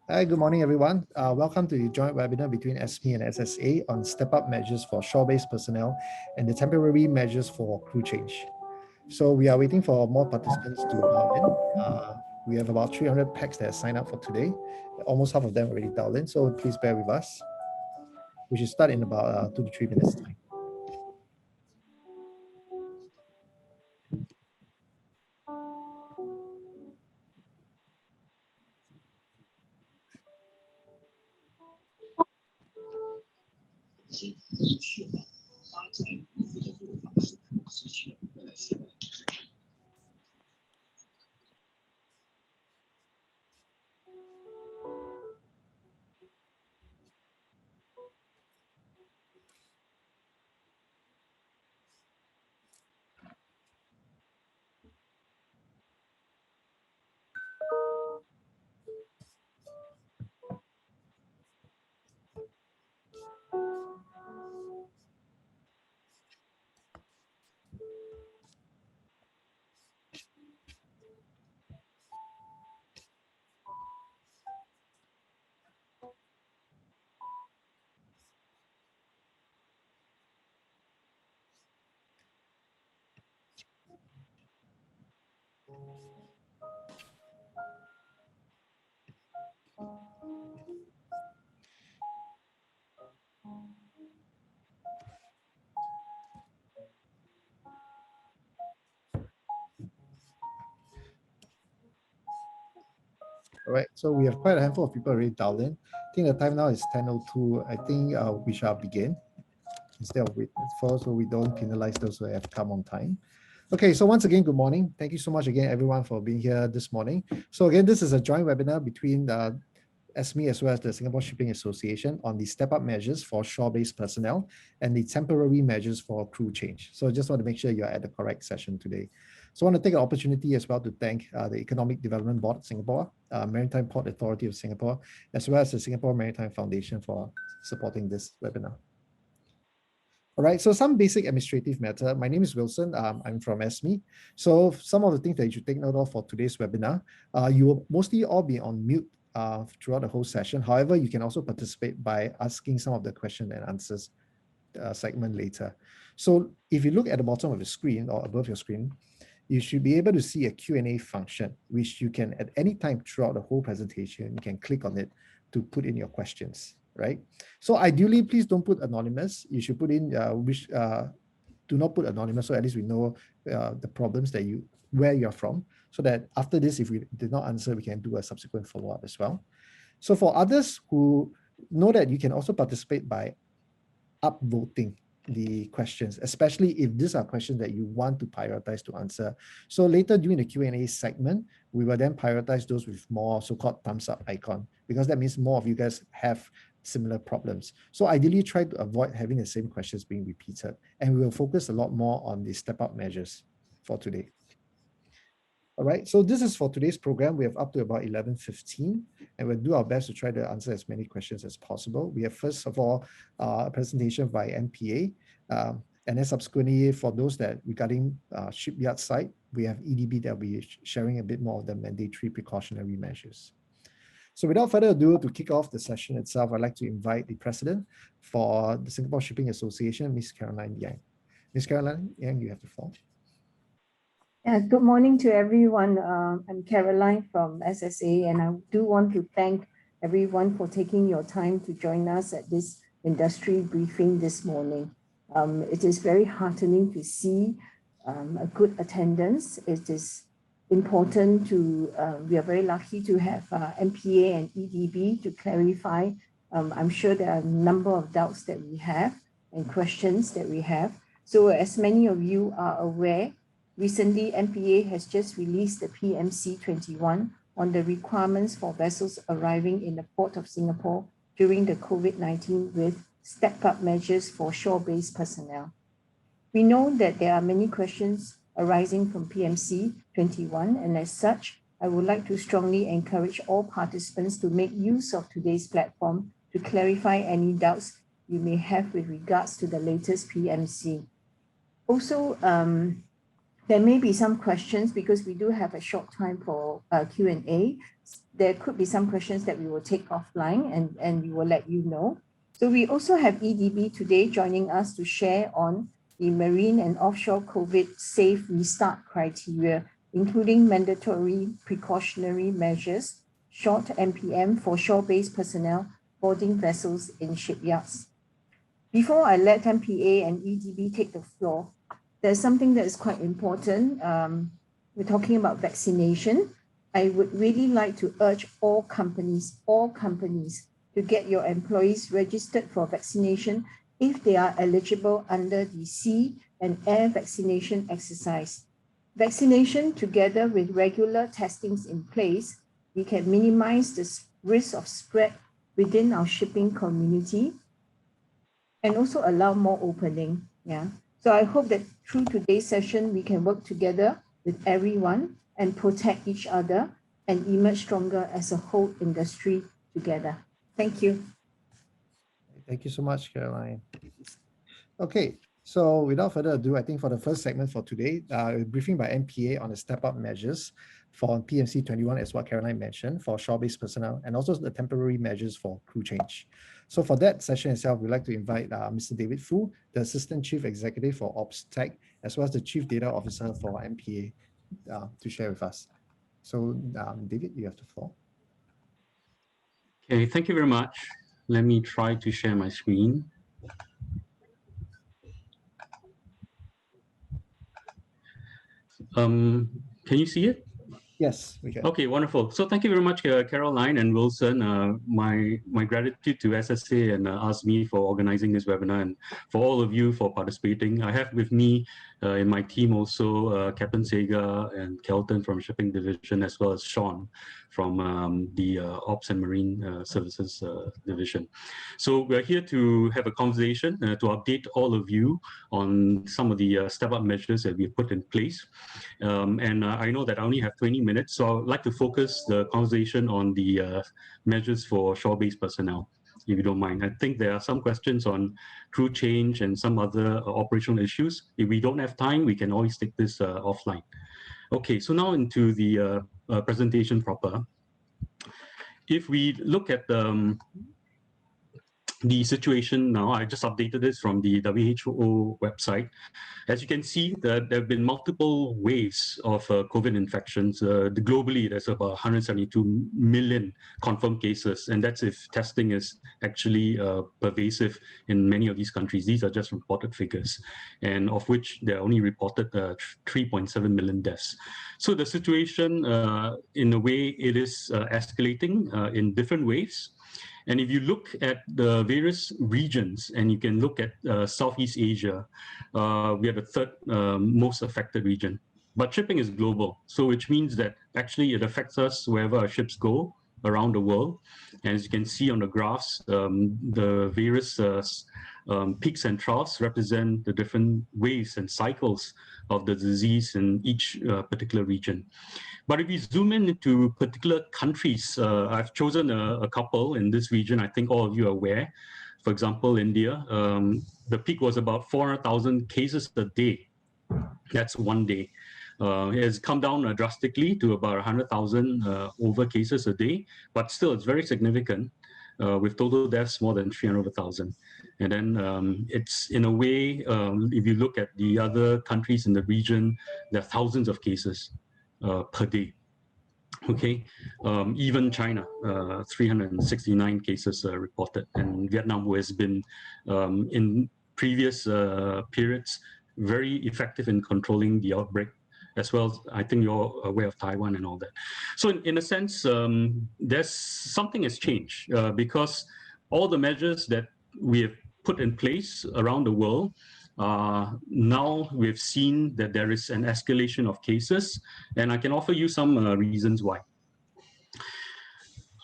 Hi, good morning, everyone. Welcome to the joint webinar between SME and SSA on step-up measures for shore-based personnel and the temporary measures for crew change. So we are waiting for more participants to dial in. We have about 300 packs that have signed up for today. Almost half of them already dialed in, so please bear with us. We should start in about 2 to 3 minutes time. All right, so we have quite a handful of people already dialed in. I think the time now is 10:02. I think we shall begin instead of wait for, so we don't penalize those who have come on time. Okay, so once again, good morning. Thank you so much again, everyone, for being here this morning. So again, this is a joint webinar between SME as well as the Singapore Shipping Association on the step-up measures for shore-based personnel and the temporary measures for crew change. So I just want to make sure you're at the correct session today. So I want to take an opportunity as well to thank the Economic Development Board of Singapore, Maritime Port Authority of Singapore, as well as the Singapore Maritime Foundation for supporting this webinar. All right, so some basic administrative matter. My name is Wilson. I'm from SME. So some of the things that you should take note of for today's webinar, you will mostly all be on mute throughout the whole session. However, you can also participate by asking some of the question and answers segment later. So if you look at the bottom of the screen or above your screen, you should be able to see a Q&A function, which you can at any time throughout the whole presentation, you can click on it to put in your questions, right? So ideally, please don't put anonymous. You should put in do not put anonymous, so at least we know the problems that where you're from, so that after this, if we did not answer, we can do a subsequent follow-up as well. So for others who know that you can also participate by upvoting the questions, especially if these are questions that you want to prioritize to answer. So later during the Q&A segment, we will then prioritize those with more so-called thumbs up icon, because that means more of you guys have similar problems. So ideally try to avoid having the same questions being repeated, and we will focus a lot more on the step-up measures for today. All right, so this is for today's program. We have up to about 11:15, and we'll do our best to try to answer as many questions as possible. We have, first of all, a presentation by MPA, and then subsequently, for those that regarding shipyard side, we have EDB that will be sharing a bit more of the mandatory precautionary measures. So without further ado, to kick off the session itself, I'd like to invite the president for the Singapore Shipping Association, Ms. Caroline Yang. Ms. Caroline Yang, you have the floor. Yeah, good morning to everyone. I'm Caroline from SSA, and I do want to thank everyone for taking your time to join us at this industry briefing this morning. It is very heartening to see a good attendance. It is important to, we are very lucky to have MPA and EDB to clarify. I'm sure there are a number of doubts that we have and questions that we have. So as many of you are aware, recently, MPA has just released the PMC 21 on the requirements for vessels arriving in the Port of Singapore during the COVID-19 with step-up measures for shore-based personnel. We know that there are many questions arising from PMC 21, and as such, I would like to strongly encourage all participants to make use of today's platform to clarify any doubts you may have with regards to the latest PMC. Also, there may be some questions because we do have a short time for Q&A. There could be some questions that we will take offline and we will let you know. So we also have EDB today joining us to share on the marine and offshore COVID safe restart criteria, including mandatory precautionary measures, short MPM for shore-based personnel boarding vessels in shipyards. Before I let MPA and EDB take the floor, there's something that is quite important. We're talking about vaccination. I would really like to urge all companies to get your employees registered for vaccination if they are eligible under the sea and air vaccination exercise. Vaccination together with regular testings in place, we can minimize the risk of spread within our shipping community and also allow more opening. Yeah. So I hope that through today's session, we can work together with everyone and protect each other and emerge stronger as a whole industry together. Thank you. Thank you so much, Caroline. Okay, so without further ado, I think for the first segment for today, a briefing by MPA on the step-up measures for PMC 21, as what Caroline mentioned, for shore-based personnel, and also the temporary measures for crew change. So for that session itself, we'd like to invite Mr. David Fu, the Assistant Chief Executive for Ops Tech, as well as the Chief Data Officer for MPA, to share with us. So David, you have the floor. Okay, thank you very much. Let me try to share my screen. Can you see it? Yes, we can. Okay, wonderful. So thank you very much, Caroline and Wilson. My gratitude to SSA and ASME for organizing this webinar, and for all of you for participating. I have with me in my team also Captain Sega and Kelton from Shipping Division, as well as Sean from the Ops and Marine Services Division. So we're here to have a conversation to update all of you on some of the step-up measures that we've put in place. And I know that I only have 20 minutes, so I'd like to focus the conversation on the measures for shore-based personnel, if you don't mind. I think there are some questions on crew change and some other operational issues. If we don't have time, we can always take this offline. Okay, so now into the presentation proper. If we look at the situation now, I just updated this from the WHO website. As you can see, that there have been multiple waves of COVID infections. Globally, there's about 172 million confirmed cases, and that's if testing is actually pervasive in many of these countries. These are just reported figures, and of which there are only reported 3.7 million deaths. So the situation, in a way, it is escalating in different waves. And if you look at the various regions, and you can look at Southeast Asia, we are the third most affected region. But shipping is global, so which means that actually it affects us wherever our ships go around the world. And as you can see on the graphs, the various peaks and troughs represent the different waves and cycles of the disease in each particular region. But if you zoom in into particular countries, I've chosen a couple in this region. I think all of you are aware. For example, India, the peak was about 400,000 cases a day. That's one day. It has come down drastically to about 100,000 over cases a day, but still it's very significant, with total deaths more than 300,000. And then it's in a way, if you look at the other countries in the region, there are thousands of cases per day. Okay, even China, 369 cases reported, and Vietnam, who has been in previous periods very effective in controlling the outbreak, as well as I think you're aware of Taiwan and all that. So in a sense, there's something has changed because all the measures that we have put in place around the world, now we've seen that there is an escalation of cases, and I can offer you some reasons why.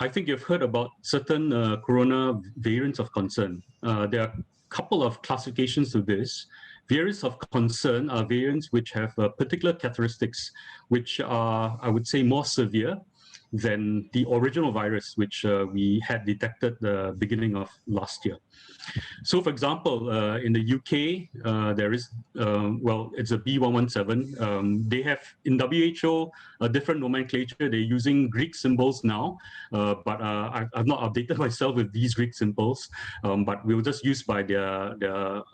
I think you've heard about certain corona variants of concern. There are a couple of classifications to this. Variants of concern are variants which have particular characteristics which are, I would say, more severe than the original virus, which we had detected the beginning of last year. So, for example, in the UK, there is, well, it's a B117. They have, in WHO, a different nomenclature. They're using Greek symbols now, but I've not updated myself with these Greek symbols, but we'll just use by their,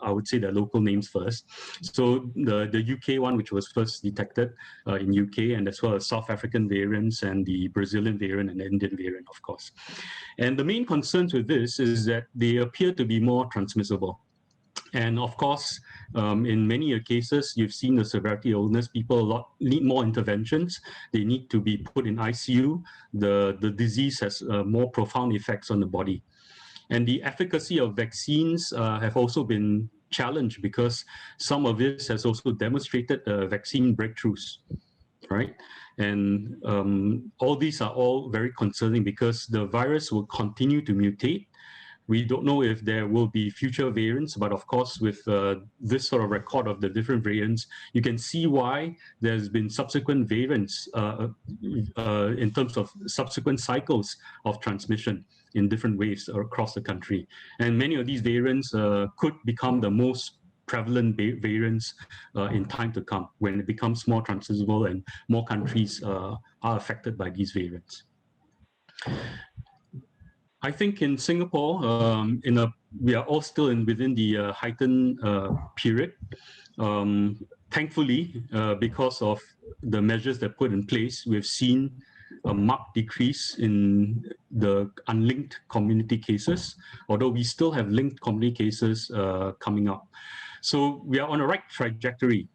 I would say, their local names first. So the UK one, which was first detected in UK, and as well as South African variants and the Brazilian variant and the Indian variant, of course. And the main concerns with this is that they appear to be more transmissible. And of course, in many cases, you've seen the severity of illness. People need more interventions. They need to be put in ICU. The disease has more profound effects on the body. And the efficacy of vaccines have also been challenged because some of this has also demonstrated vaccine breakthroughs, right? And all these are all very concerning because the virus will continue to mutate. We don't know if there will be future variants, but of course, with this sort of record of the different variants, you can see why there's been subsequent variants in terms of subsequent cycles of transmission in different waves across the country. And many of these variants could become the most prevalent variants in time to come when it becomes more transmissible and more countries are affected by these variants. I think in Singapore, we are all still within the heightened period. Thankfully, because of the measures that put in place, we've seen a marked decrease in the unlinked community cases, although we still have linked community cases coming up. So we are on a right trajectory.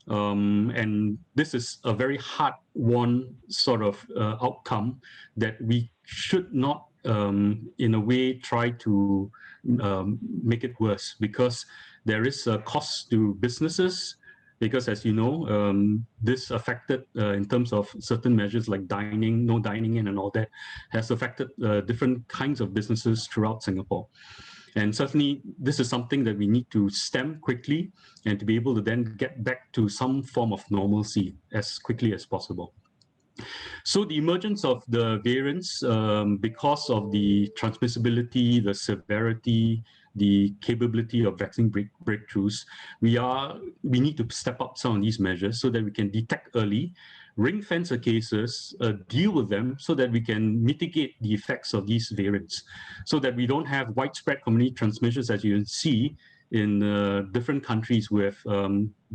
And this is a very hard-won sort of outcome that we should not, in a way, try to make it worse, because there is a cost to businesses, because as you know, this affected in terms of certain measures like dining, no dining in and all that, has affected different kinds of businesses throughout Singapore. And certainly, this is something that we need to stem quickly and to be able to then get back to some form of normalcy as quickly as possible. So the emergence of the variants, because of the transmissibility, the severity, the capability of vaccine breakthroughs, we need to step up some of these measures so that we can detect early, ring fence the cases, deal with them so that we can mitigate the effects of these variants, so that we don't have widespread community transmissions, as you can see in different countries who have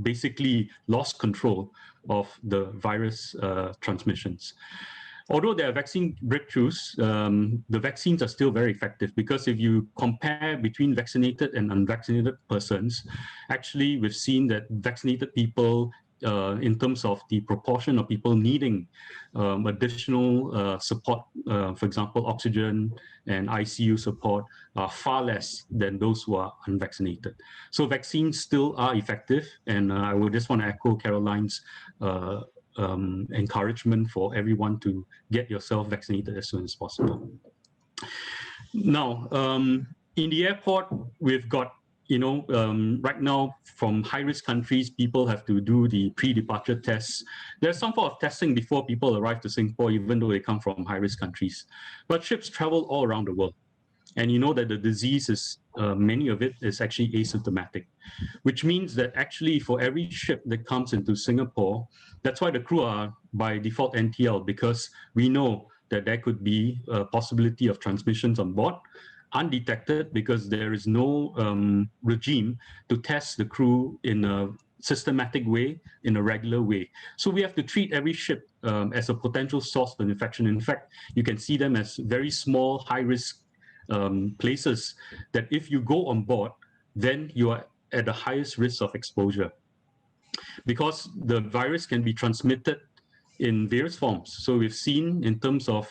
basically lost control of the virus transmissions. Although there are vaccine breakthroughs, the vaccines are still very effective, because if you compare between vaccinated and unvaccinated persons, actually we've seen that vaccinated people, in terms of the proportion of people needing additional support, for example, oxygen and ICU support, are far less than those who are unvaccinated. So vaccines still are effective, and I would just want to echo Caroline's encouragement for everyone to get yourself vaccinated as soon as possible. Now, in the airport, we've got, right now, from high-risk countries, people have to do the pre-departure tests. There's some form of testing before people arrive to Singapore, even though they come from high-risk countries. But ships travel all around the world. And you know that the disease is, many of it is actually asymptomatic, which means that actually for every ship that comes into Singapore, that's why the crew are by default NTL, because we know that there could be a possibility of transmissions on board, undetected, because there is no regime to test the crew in a systematic way, in a regular way. So we have to treat every ship as a potential source of infection. In fact, you can see them as very small, high-risk places that if you go on board, then you are at the highest risk of exposure, because the virus can be transmitted in various forms. So we've seen in terms of,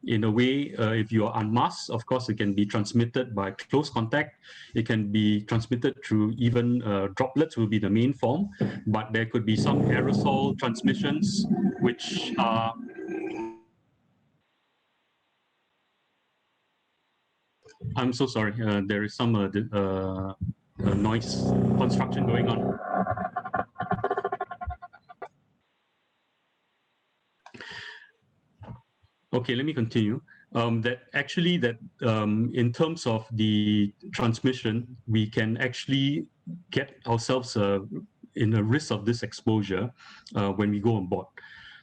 in a way, if you are unmasked, of course, it can be transmitted by close contact. It can be transmitted through even droplets will be the main form, but there could be some aerosol transmissions, which are I'm so sorry. There is some noise construction going on. okay, let me continue. In terms of the transmission, we can actually get ourselves in a risk of this exposure when we go on board.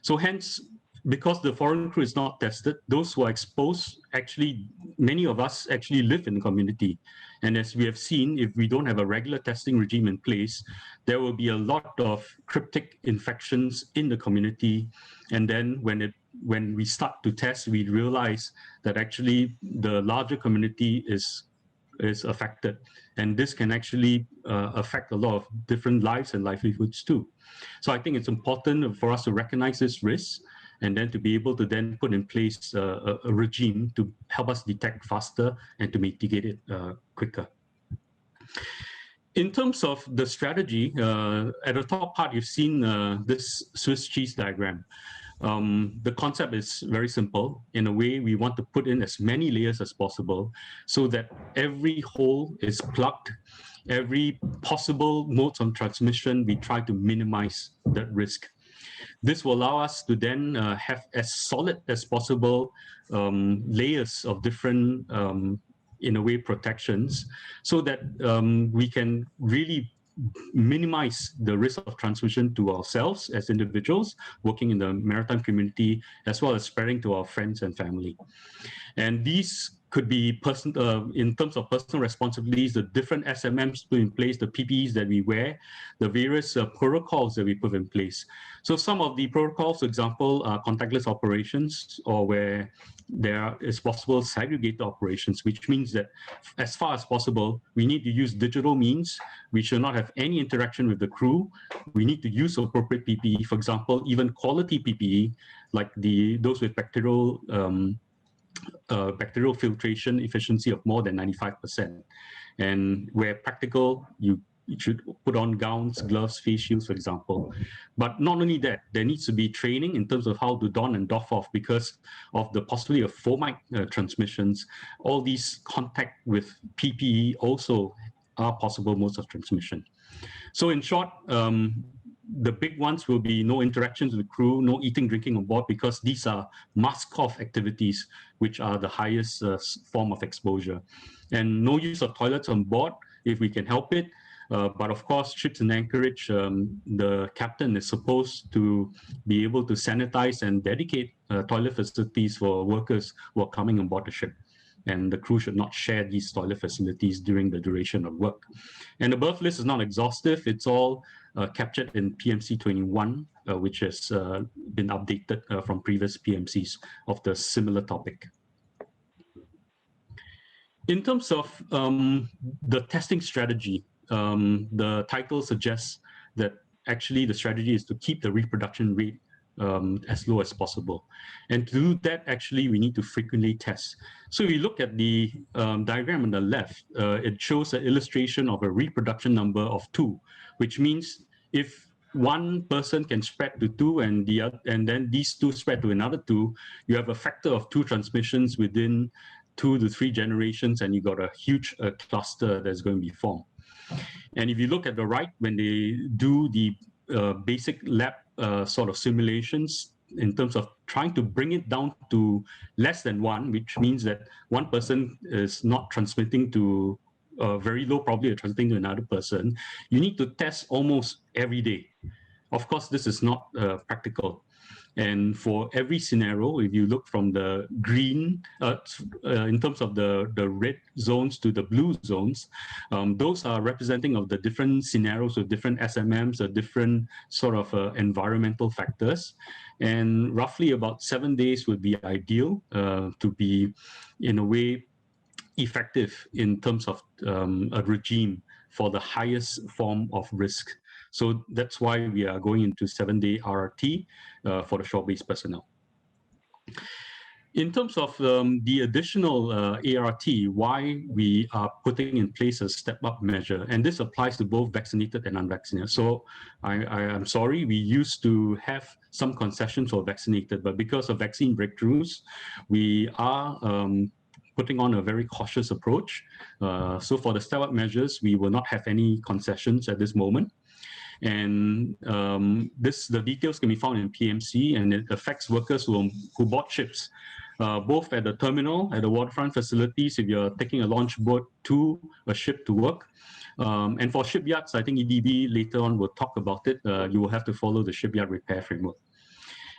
So hence, because the foreign crew is not tested, those who are exposed, actually, many of us actually live in the community. And as we have seen, if we don't have a regular testing regime in place, there will be a lot of cryptic infections in the community. And then when we start to test, we realize that actually the larger community is affected. And this can actually affect a lot of different lives and livelihoods too. So I think it's important for us to recognize this risk and then to be able to then put in place a regime to help us detect faster and to mitigate it quicker. In terms of the strategy, at the top part, you've seen this Swiss cheese diagram. The concept is very simple. In a way, we want to put in as many layers as possible so that every hole is plugged, every possible modes of transmission, we try to minimize that risk. This will allow us to then have as solid as possible layers of different, in a way, protections, so that we can really minimize the risk of transmission to ourselves as individuals working in the maritime community, as well as spreading to our friends and family. And these could be in terms of personal responsibilities, the different SMMs put in place, the PPEs that we wear, the various protocols that we put in place. So some of the protocols, for example, are contactless operations, or where there is possible segregated operations, which means that as far as possible, we need to use digital means. We should not have any interaction with the crew. We need to use appropriate PPE, for example, even quality PPE, like those with bacterial filtration efficiency of more than 95%. And where practical, you should put on gowns, gloves, face shields, for example. But not only that, there needs to be training in terms of how to don and doff off because of the possibility of fomite transmissions. All these contact with PPE also are possible modes of transmission. So in short, the big ones will be no interactions with the crew, no eating, drinking on board, because these are mask-off activities, which are the highest form of exposure. And no use of toilets on board if we can help it. But of course, ships in anchorage, the captain is supposed to be able to sanitize and dedicate toilet facilities for workers who are coming on board the ship. And the crew should not share these toilet facilities during the duration of work. And the berth list is not exhaustive. It's all captured in PMC 21, which has been updated from previous PMCs of the similar topic. In terms of the testing strategy, the title suggests that actually the strategy is to keep the reproduction rate as low as possible. And to do that, actually, we need to frequently test. So if you look at the diagram on the left, it shows an illustration of a reproduction number of 2, which means if one person can spread to 2 and then these 2 spread to another 2, you have a factor of 2 transmissions within 2 to 3 generations, and you got a huge cluster that's going to be formed. And if you look at the right, when they do the basic lab sort of simulations in terms of trying to bring it down to less than 1, which means that one person is not transmitting to very low probability of transmitting to another person, you need to test almost every day. Of course, this is not practical. And for every scenario, if you look from the green, in terms of the red zones to the blue zones, those are representing of the different scenarios with different SMMs, or different sort of environmental factors. And roughly about 7 days would be ideal to be, in a way, effective in terms of a regime for the highest form of risk. So that's why we are going into 7-day RRT for the shore-based personnel. In terms of the additional ART, why we are putting in place a step-up measure, and this applies to both vaccinated and unvaccinated. So I'm sorry, we used to have some concessions for vaccinated, but because of vaccine breakthroughs, we are putting on a very cautious approach. So for the step-up measures, we will not have any concessions at this moment. And the details can be found in PMC, and it affects workers who board ships both at the terminal, at the waterfront facilities, if you're taking a launch boat to a ship to work. And for shipyards, I think EDB later on will talk about it. You will have to follow the shipyard repair framework.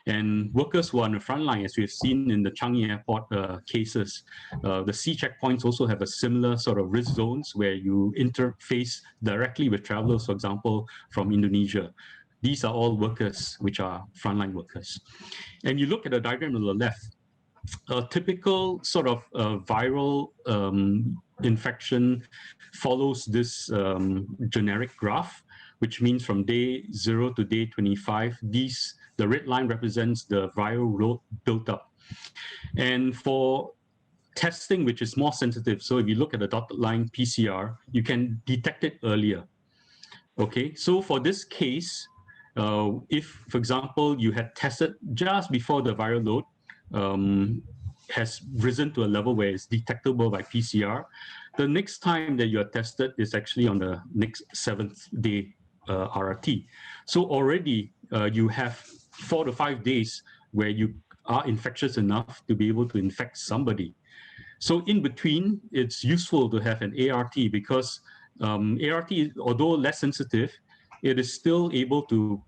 And workers who are on the front line, as we've seen in the Changi Airport cases, the C checkpoints also have a similar sort of risk zones where you interface directly with travelers, for example, from Indonesia. These are all workers which are frontline workers. And you look at the diagram on the left, a typical sort of viral infection follows this generic graph, which means from day 0 to day 25, the red line represents the viral load built up. And for testing, which is more sensitive, so if you look at the dotted line PCR, you can detect it earlier. Okay, so for this case, if, for example, you had tested just before the viral load has risen to a level where it's detectable by PCR, the next time that you are tested is actually on the next 7th day RRT. So already you have 4 to 5 days where you are infectious enough to be able to infect somebody. So in between, it's useful to have an ART because ART, although less sensitive, it is still able to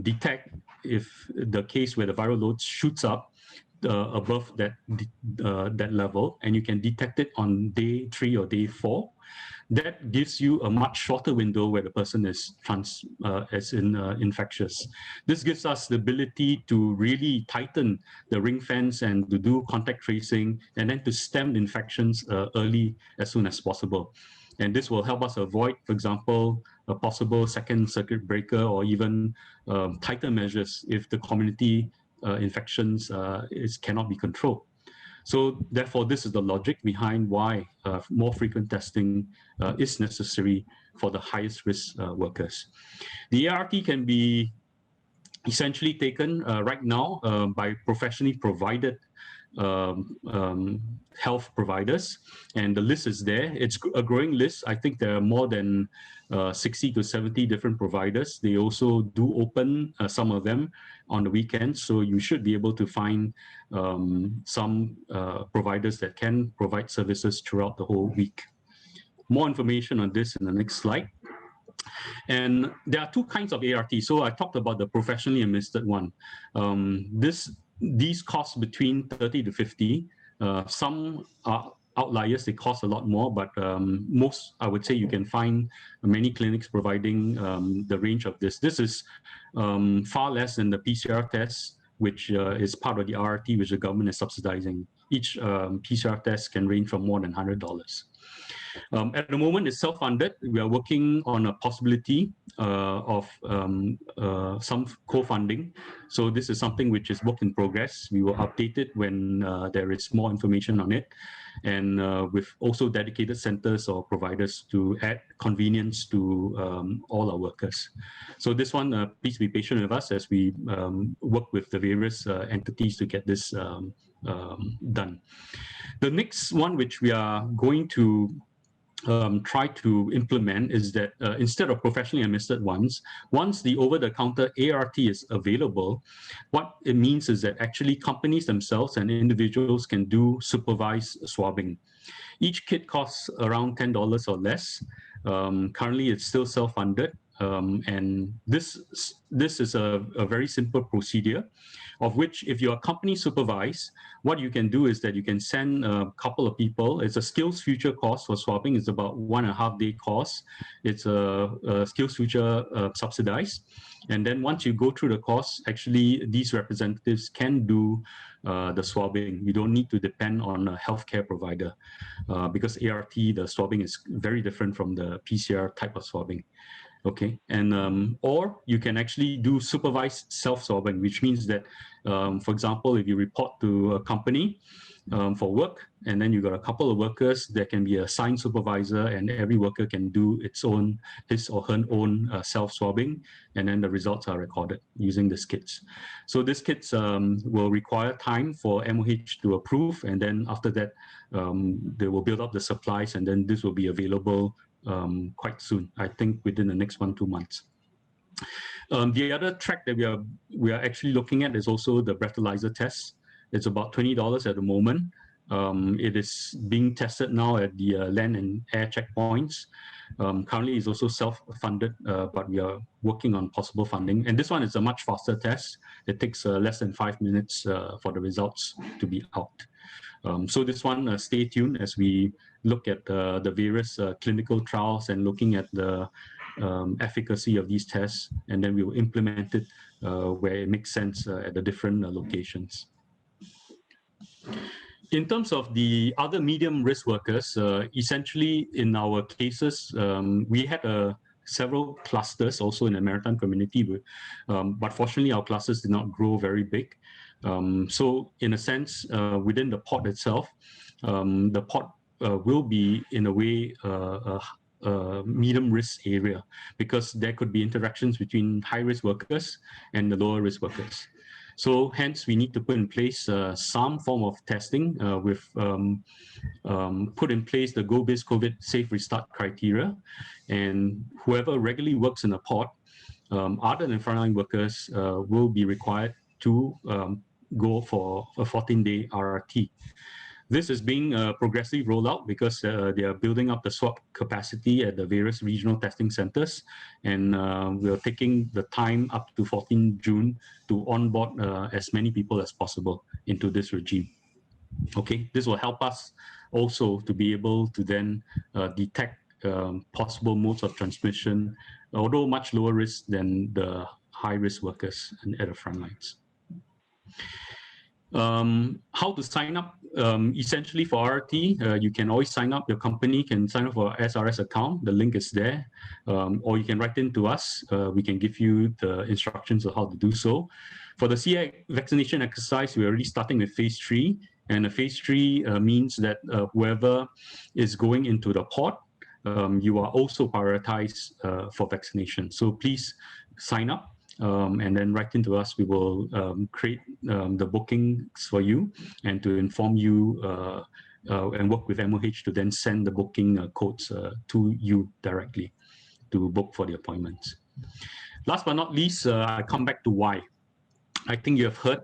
detect if the case where the viral load shoots up above that level, and you can detect it on day 3 or day 4. That gives you a much shorter window where the person is infectious. This gives us the ability to really tighten the ring fence and to do contact tracing, and then to stem infections early as soon as possible. And this will help us avoid, for example, a possible second circuit breaker or even tighter measures if the community infections cannot be controlled. So therefore, this is the logic behind why more frequent testing is necessary for the highest risk workers. The ART can be essentially taken right now by professionally provided health providers, and the list is there. It's a growing list. I think there are more than 60 to 70 different providers. They also do open some of them on the weekends, so you should be able to find some providers that can provide services throughout the whole week. More information on this in the next slide. And there are 2 kinds of ART. So I talked about the professionally administered one. These cost between 30 to 50. Some are outliers, they cost a lot more, but most, I would say, you can find many clinics providing the range of this. This is far less than the PCR test, which is part of the RRT, which the government is subsidizing. Each PCR test can range from more than $100. At the moment, it's self-funded. We are working on a possibility of some co-funding. So this is something which is work in progress. We will update it when there is more information on it, and with also dedicated centers or providers to add convenience to all our workers. So this one, please be patient with us as we work with the various entities to get this done. The next one, which we are going to try to implement, is that instead of professionally administered ones, once the over-the-counter ART is available, what it means is that actually companies themselves and individuals can do supervised swabbing. Each kit costs around $10 or less. Currently, it's still self-funded. And this is a very simple procedure, of which if you're company supervised, what you can do is that you can send a couple of people. It's a skills future course for swabbing. It's about 1.5 day course. It's a skills future subsidized. And then once you go through the course, actually these representatives can do the swabbing. You don't need to depend on a healthcare provider because ART, the swabbing is very different from the PCR type of swabbing. Okay, and or you can actually do supervised self-swabbing, which means that, for example, if you report to a company for work, and then you got a couple of workers, there can be a assigned supervisor, and every worker can do his or her own self-swabbing, and then the results are recorded using these kits. So these kits will require time for MOH to approve, and then after that, they will build up the supplies, and then this will be available quite soon, I think within the next 1-2 months. The other track that we are actually looking at is also the breathalyzer test. It's about $20 at the moment. It is being tested now at the land and air checkpoints. Currently, it's also self-funded, but we are working on possible funding. And this one is a much faster test. It takes less than 5 minutes for the results to be out. So this one, stay tuned as we look at the various clinical trials and looking at the efficacy of these tests, and then we will implement it where it makes sense at the different locations. In terms of the other medium risk workers, essentially in our cases, we had several clusters also in the maritime community, but fortunately our clusters did not grow very big. So in a sense, within the port itself, the port will be in a way a medium risk area, because there could be interactions between high risk workers and the lower risk workers. So hence we need to put in place some form of testing. We've put in place the GoBiz COVID Safe Restart criteria, and whoever regularly works in a port, other than frontline workers, will be required to go for a 14-day RRT. This is being progressively rolled out because they are building up the swab capacity at the various regional testing centers, and we are taking the time up to 14 June to onboard as many people as possible into this regime. Okay, this will help us also to be able to then detect possible modes of transmission, although much lower risk than the high-risk workers at the front lines. How to sign up? Essentially for RRT, you can always sign up. Your company can sign up for SRS account. The link is there. Or you can write in to us. We can give you the instructions of how to do so. For the CA vaccination exercise, we're already starting with phase 3. And the phase 3 means that whoever is going into the port, you are also prioritized for vaccination. So please sign up. And then write into us. We will create the bookings for you and to inform you and work with MOH to then send the booking codes to you directly to book for the appointments. Last but not least, I come back to why. I think you have heard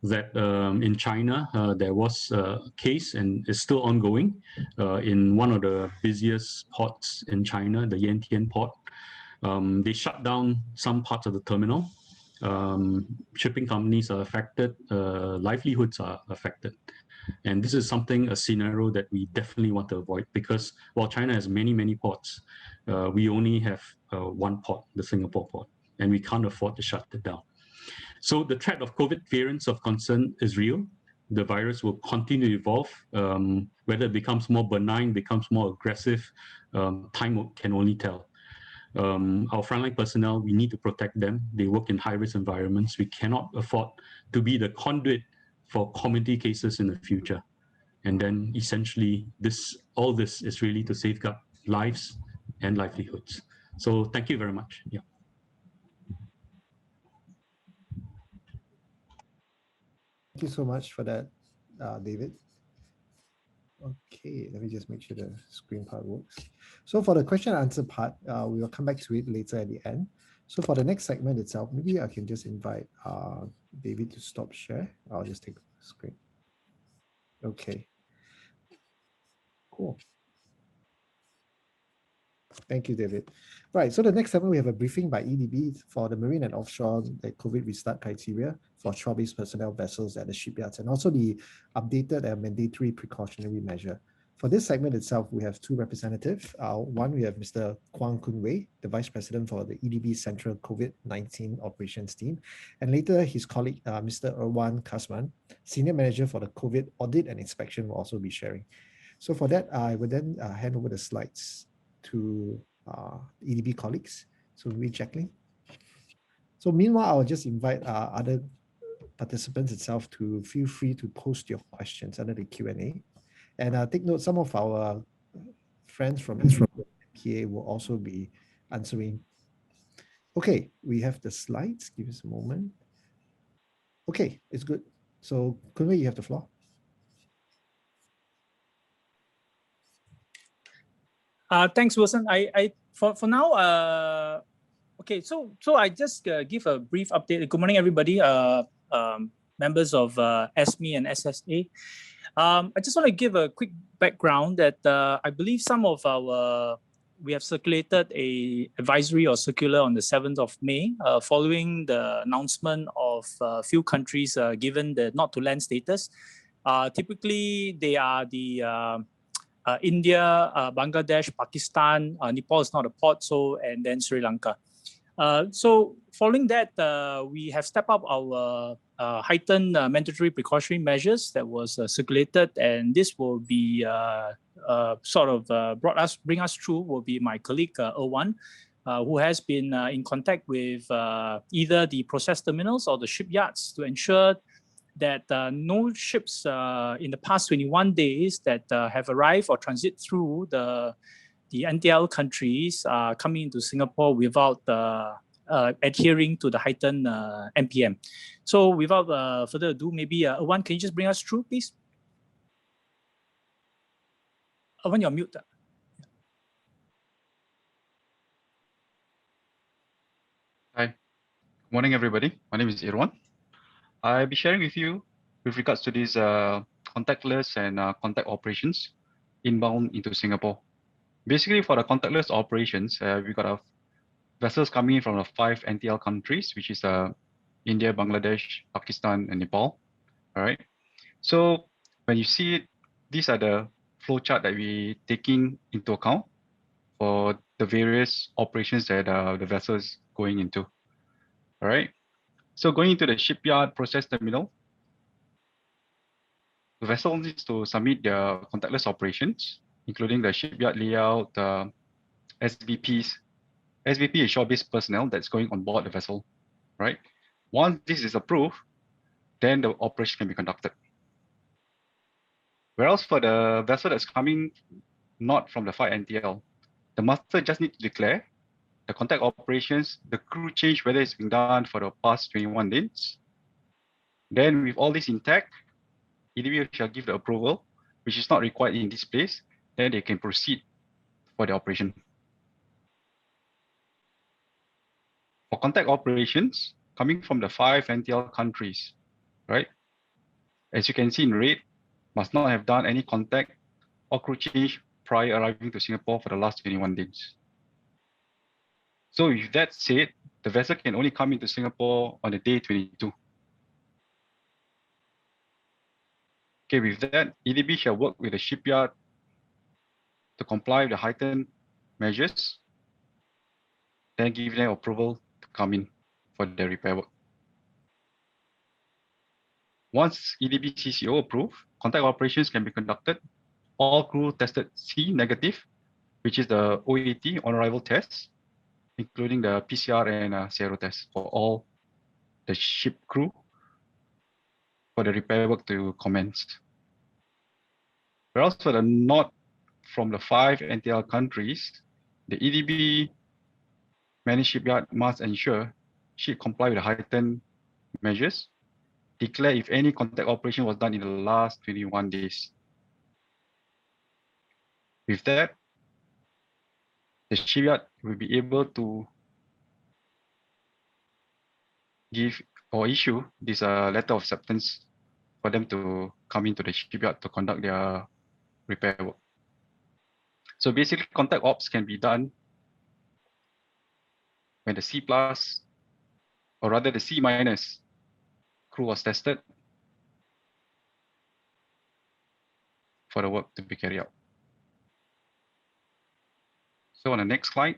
that in China, there was a case, and it's still ongoing, in one of the busiest ports in China, the Yantian port. They shut down some parts of the terminal. Shipping companies are affected, livelihoods are affected. And this is a scenario that we definitely want to avoid, because while China has many, many ports, we only have one port, the Singapore port, and we can't afford to shut it down. So the threat of COVID variants of concern is real. The virus will continue to evolve. Whether it becomes more benign, becomes more aggressive, time can only tell. Our frontline personnel, we need to protect them. They work in high-risk environments. We cannot afford to be the conduit for community cases in the future. And then essentially, all this is really to safeguard lives and livelihoods. So thank you very much. Yeah. Thank you so much for that, David. Okay, let me just make sure the screen part works. So for the question and answer part, we will come back to it later at the end. So for the next segment itself, maybe I can just invite David to stop share. I'll just take the screen. Okay, cool. Thank you, David. Right, so the next segment, we have a briefing by EDB for the marine and offshore, the COVID restart criteria for shore-based personnel vessels at the shipyards, and also the updated and mandatory precautionary measure. For this segment itself, we have two representatives. One, we have Mr. Kwang Kun Wei, the Vice President for the EDB Central COVID-19 Operations Team, and later his colleague, Mr. Irwan Kasman, Senior Manager for the COVID Audit and Inspection, will also be sharing. So for that, I would then hand over the slides to EDB colleagues. So maybe Jacqueline. So meanwhile, I'll just invite other participants itself to feel free to post your questions under the Q&A. And take note, some of our friends from PA will also be answering. Okay, we have the slides. Give us a moment. Okay, it's good. So Kunwei, you have the floor. Thanks, Wilson. For now, okay, so I just give a brief update. Good morning, everybody. members of SME and SSA. I just want to give a quick background that I believe we have circulated a advisory or circular on the 7th of May following the announcement of a few countries given the not to land status. Typically, they are the India, Bangladesh, Pakistan, Nepal is not a port, and then Sri Lanka. So following that, we have stepped up our heightened mandatory precautionary measures that was circulated, and this will be bring us through will be my colleague Erwan, who has been in contact with either the process terminals or the shipyards to ensure that no ships in the past 21 days that have arrived or transit through the NTL countries are coming into Singapore without adhering to the heightened MPM. So without further ado, maybe Erwan, can you just bring us through, please? Erwan, you're mute. Hi, good morning, everybody. My name is Irwan. I'll be sharing with you with regards to these contactless and contact operations inbound into Singapore. Basically, for the contactless operations, we got vessels coming in from the 5 NTL countries, which is India, Bangladesh, Pakistan, and Nepal. All right. So when you see it, these are the flow chart that we taking into account for the various operations that the vessel is going into. All right. So going into the shipyard process terminal, the vessel needs to submit their contactless operations, including the shipyard layout, SBPs. SBP is shore-based personnel that's going on board the vessel, right? Once this is approved, then the operation can be conducted. Whereas for the vessel that's coming not from the 5 NTL, the master just needs to declare the contact operations, the crew change, whether it's been done for the past 21 days. Then with all this intact, EDB shall give the approval, which is not required in this place, then they can proceed for the operation. For contact operations coming from the 5 NTL countries, right? As you can see in red, must not have done any contact or crew change prior arriving to Singapore for the last 21 days. So with that said, the vessel can only come into Singapore on the day 22. Okay, with that, EDB shall work with the shipyard to comply with the heightened measures, then give them approval to come in for the repair work. Once EDB CCO approved, contact operations can be conducted. All crew tested C negative, which is the OAT on arrival test, including the PCR and sero test for all the ship crew for the repair work to commence. Whereas for the not from the 5 NTL countries, the EDB managed shipyard must ensure ship comply with the heightened measures, declare if any contact operation was done in the last 21 days. With that, the shipyard will be able to give or issue this letter of acceptance for them to come into the shipyard to conduct their repair work. So basically, contact ops can be done when the C plus, or rather the C minus crew was tested for the work to be carried out. So on the next slide.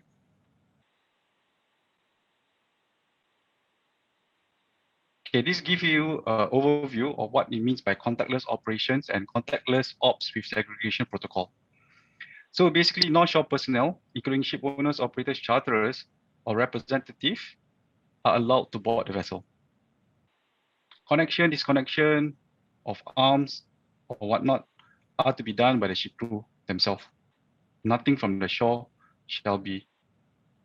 Okay, this gives you an overview of what it means by contactless operations and contactless ops with segregation protocol. So basically, non-shore personnel, including ship owners, operators, charterers, or representatives, are allowed to board the vessel. Connection, disconnection of arms or whatnot are to be done by the ship crew themselves. Nothing from the shore shall be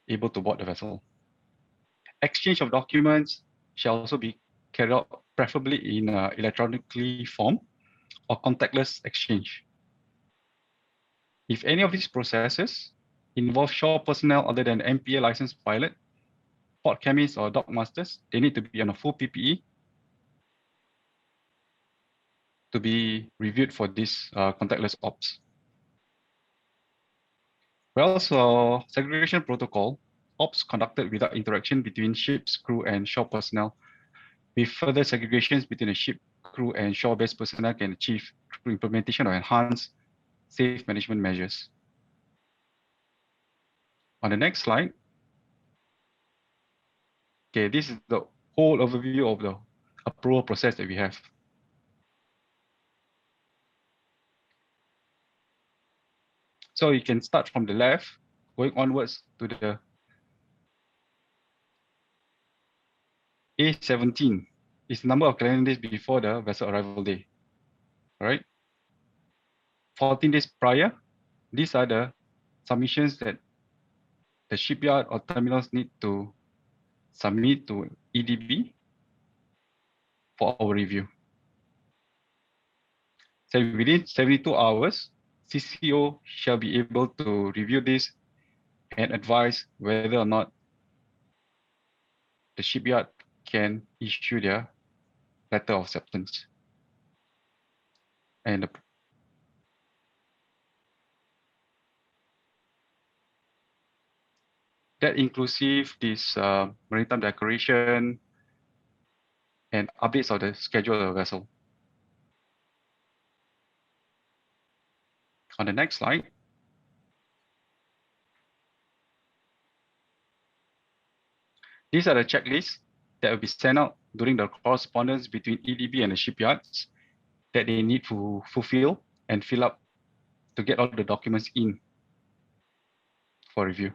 able to board the vessel. Exchange of documents shall also be carried out preferably in electronically form or contactless exchange. If any of these processes involve shore personnel other than MPA licensed pilot, port chemists or dock masters, they need to be on a full PPE to be reviewed for this contactless ops. Well, so segregation protocol, ops conducted without interaction between ship's crew and shore personnel. With further segregations between the ship crew and shore-based personnel can achieve through implementation of enhanced safe management measures. On the next slide, okay, this is the whole overview of the approval process that we have. So you can start from the left, going onwards to the A17 is the number of calendar days before the vessel arrival day. All right. 14 days prior, these are the submissions that the shipyard or terminals need to submit to EDB for our review. So within 72 hours, CCO shall be able to review this and advise whether or not the shipyard can issue their letter of acceptance. And that inclusive this maritime declaration and updates of the schedule of the vessel. On the next slide, these are the checklists that will be sent out during the correspondence between EDB and the shipyards that they need to fulfill and fill up to get all the documents in for review.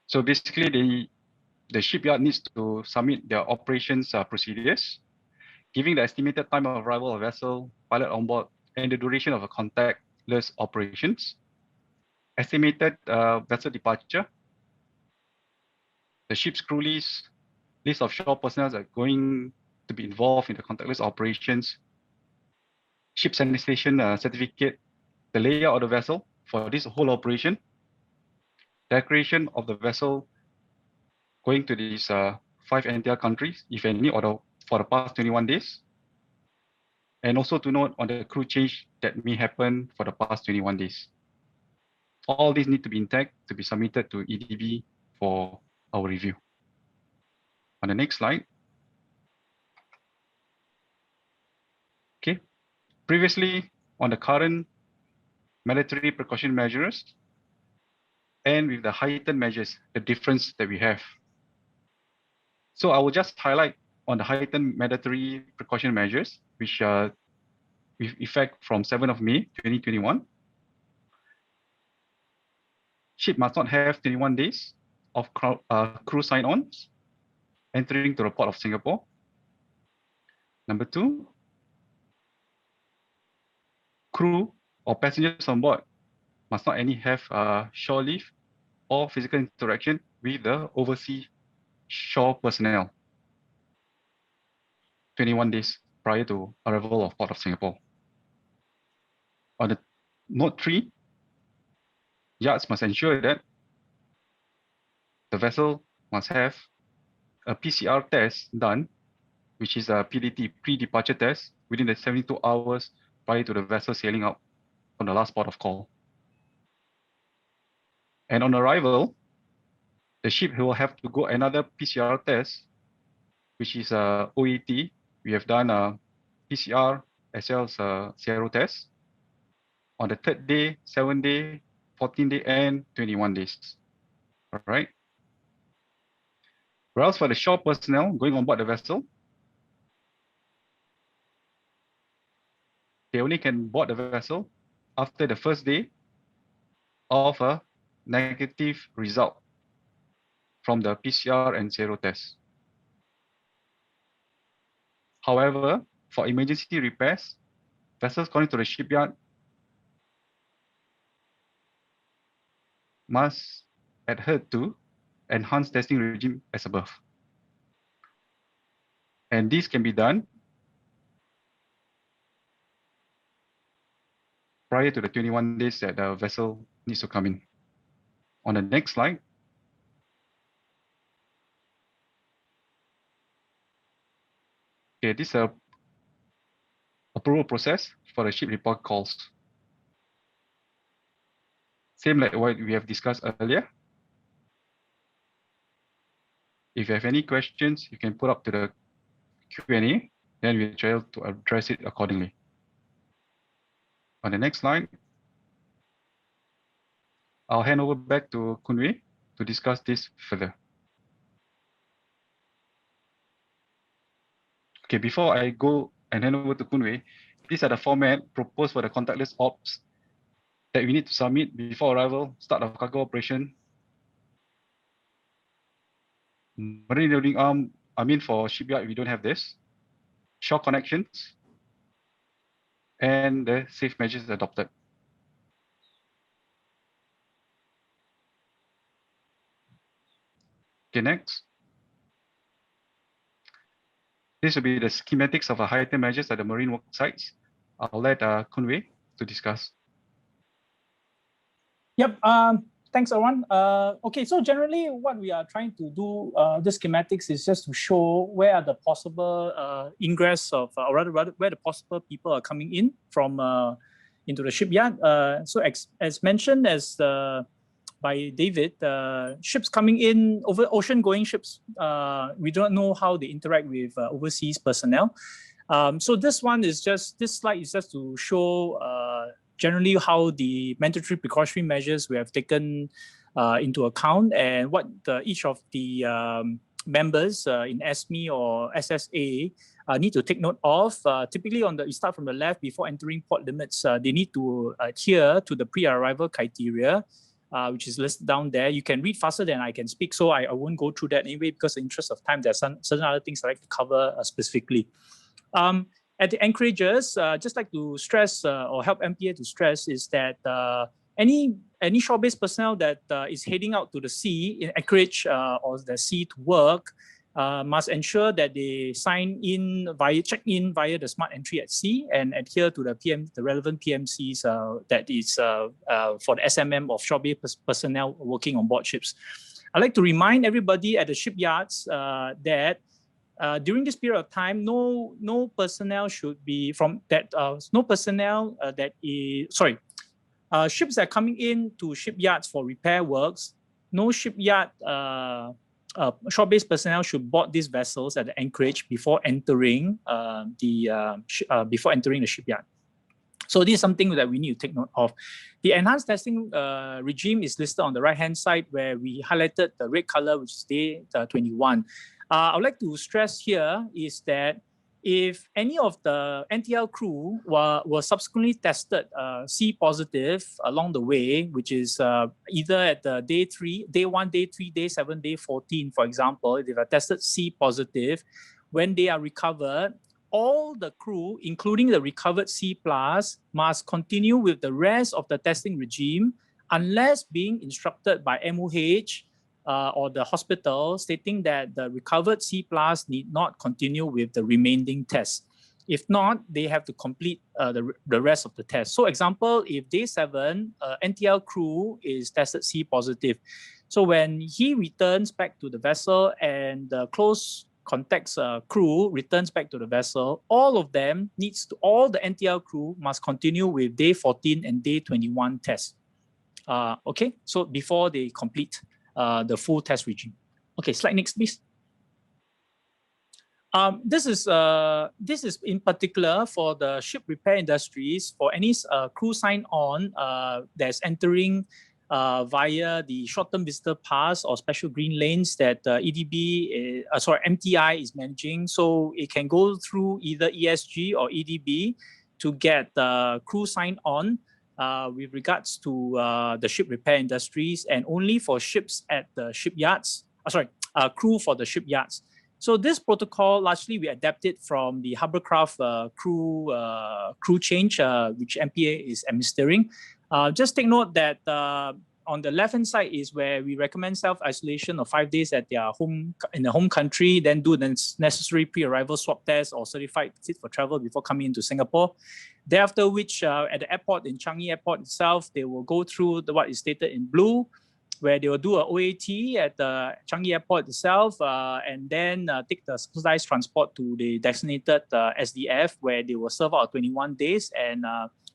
So basically, the shipyard needs to submit their operations procedures, giving the estimated time of arrival of vessel, pilot on board, and the duration of a contactless operations, estimated vessel departure, the ship's crew list of shore personnel that are going to be involved in the contactless operations, ship sanitation certificate, the layout of the vessel for this whole operation, declaration of the vessel going to these 5 NTR countries, if any, or for the past 21 days, and also to note on the crew change that may happen for the past 21 days. All these need to be intact to be submitted to EDB for our review. On the next slide. Okay. Previously, on the current military precaution measures and with the heightened measures, the difference that we have. So I will just highlight on the heightened military precaution measures, which are with effect from 7th of May, 2021. Ship must not have 21 days of crew sign-ons entering to the port of Singapore. Number 2, crew or passengers on board must not any have shore leave or physical interaction with the overseas shore personnel 21 days prior to arrival of port of Singapore. On the note 3, yards must ensure that the vessel must have a PCR test done, which is a PDT, pre-departure test, within the 72 hours prior to the vessel sailing out from the last port of call. And on arrival, the ship will have to go another PCR test, which is a OET. We have done a PCR as well as a sero test on the 3rd day, 7th day, 14th day, and 21 days. All right. Whereas for the shore personnel going on board the vessel, they only can board the vessel after the 1st day of a negative result from the PCR and sero test. However, for emergency repairs, vessels going to the shipyard must adhere to enhanced testing regime as above. And this can be done prior to the 21 days that the vessel needs to come in. On the next slide. Okay, this is a approval process for the ship report calls. Same like what we have discussed earlier. If you have any questions, you can put up to the Q&A, then we'll try to address it accordingly. On the next slide, I'll hand over back to Kunwei to discuss this further. Okay, before I go and hand over to Kunwei, these are the format proposed for the contactless ops that we need to submit before arrival, start of cargo operation. Marine loading arm, for shipyard, we don't have this. Shore connections and the safe measures adopted. Okay, next. This will be the schematics of a heightened measures at the marine work sites. I'll let Kunwei to discuss. Yep. Thanks, everyone. Okay, so generally what we are trying to do, the schematics is just to show where are the possible ingress of, or rather where the possible people are coming in from into the shipyard. So as mentioned by David, ships coming in, over ocean-going ships, we don't know how they interact with overseas personnel. So this slide is just to show generally how the mandatory precautionary measures we have taken into account and what each of the members in SME or SSA need to take note of. Typically, you start from the left, before entering port limits, they need to adhere to the pre-arrival criteria, which is listed down there. You can read faster than I can speak, so I won't go through that anyway, because in the interest of time, there's certain other things I'd like to cover specifically. At the anchorages, just like to stress or help MPA to stress is that any shore-based personnel that is heading out to the sea in anchorage or the sea to work must ensure that they check in via the smart entry at sea and adhere to the relevant PMCs that is for the SMM of shore-based personnel working on board ships. I'd like to remind everybody at the shipyards that during this period of time, no personnel should be from that. No personnel ships that are coming in to shipyards for repair works. No shipyard shore-based personnel should board these vessels at the anchorage before entering the shipyard. So this is something that we need to take note of. The enhanced testing regime is listed on the right-hand side, where we highlighted the red color, which is day 21. I would like to stress here is that if any of the NTL crew were subsequently tested C positive along the way, which is either at the day 1, day 3, day 7, day 14, for example, if they are tested C positive, when they are recovered, all the crew, including the recovered C+, must continue with the rest of the testing regime unless being instructed by MOH or the hospital stating that the recovered C+ need not continue with the remaining tests. If not, they have to complete the rest of the test. So example, if day 7, NTL crew is tested C positive. So when he returns back to the vessel and the close contacts crew returns back to the vessel, all of them all the NTL crew must continue with day 14 and day 21 tests. Okay, so before they complete the full test regime. Okay, slide next, please. This is in particular for the ship repair industries, for any crew sign-on that's entering via the short-term visitor pass or special green lanes that MTI is managing. So it can go through either ESG or EDB to get crew sign-on with regards to the ship repair industries, and only for ships at the shipyards, crew for the shipyards. So this protocol, largely we adapted from the Harbourcraft crew change, which MPA is administering. Just take note that on the left-hand side is where we recommend self-isolation of 5 days at their in the home country, then do the necessary pre-arrival swab test or certified fit for travel before coming into Singapore. Thereafter which at the airport in Changi Airport itself, they will go through what is stated in blue, where they will do a OAT at the Changi Airport itself, and then take the subsidized transport to the designated SDF, where they will serve out 21 days and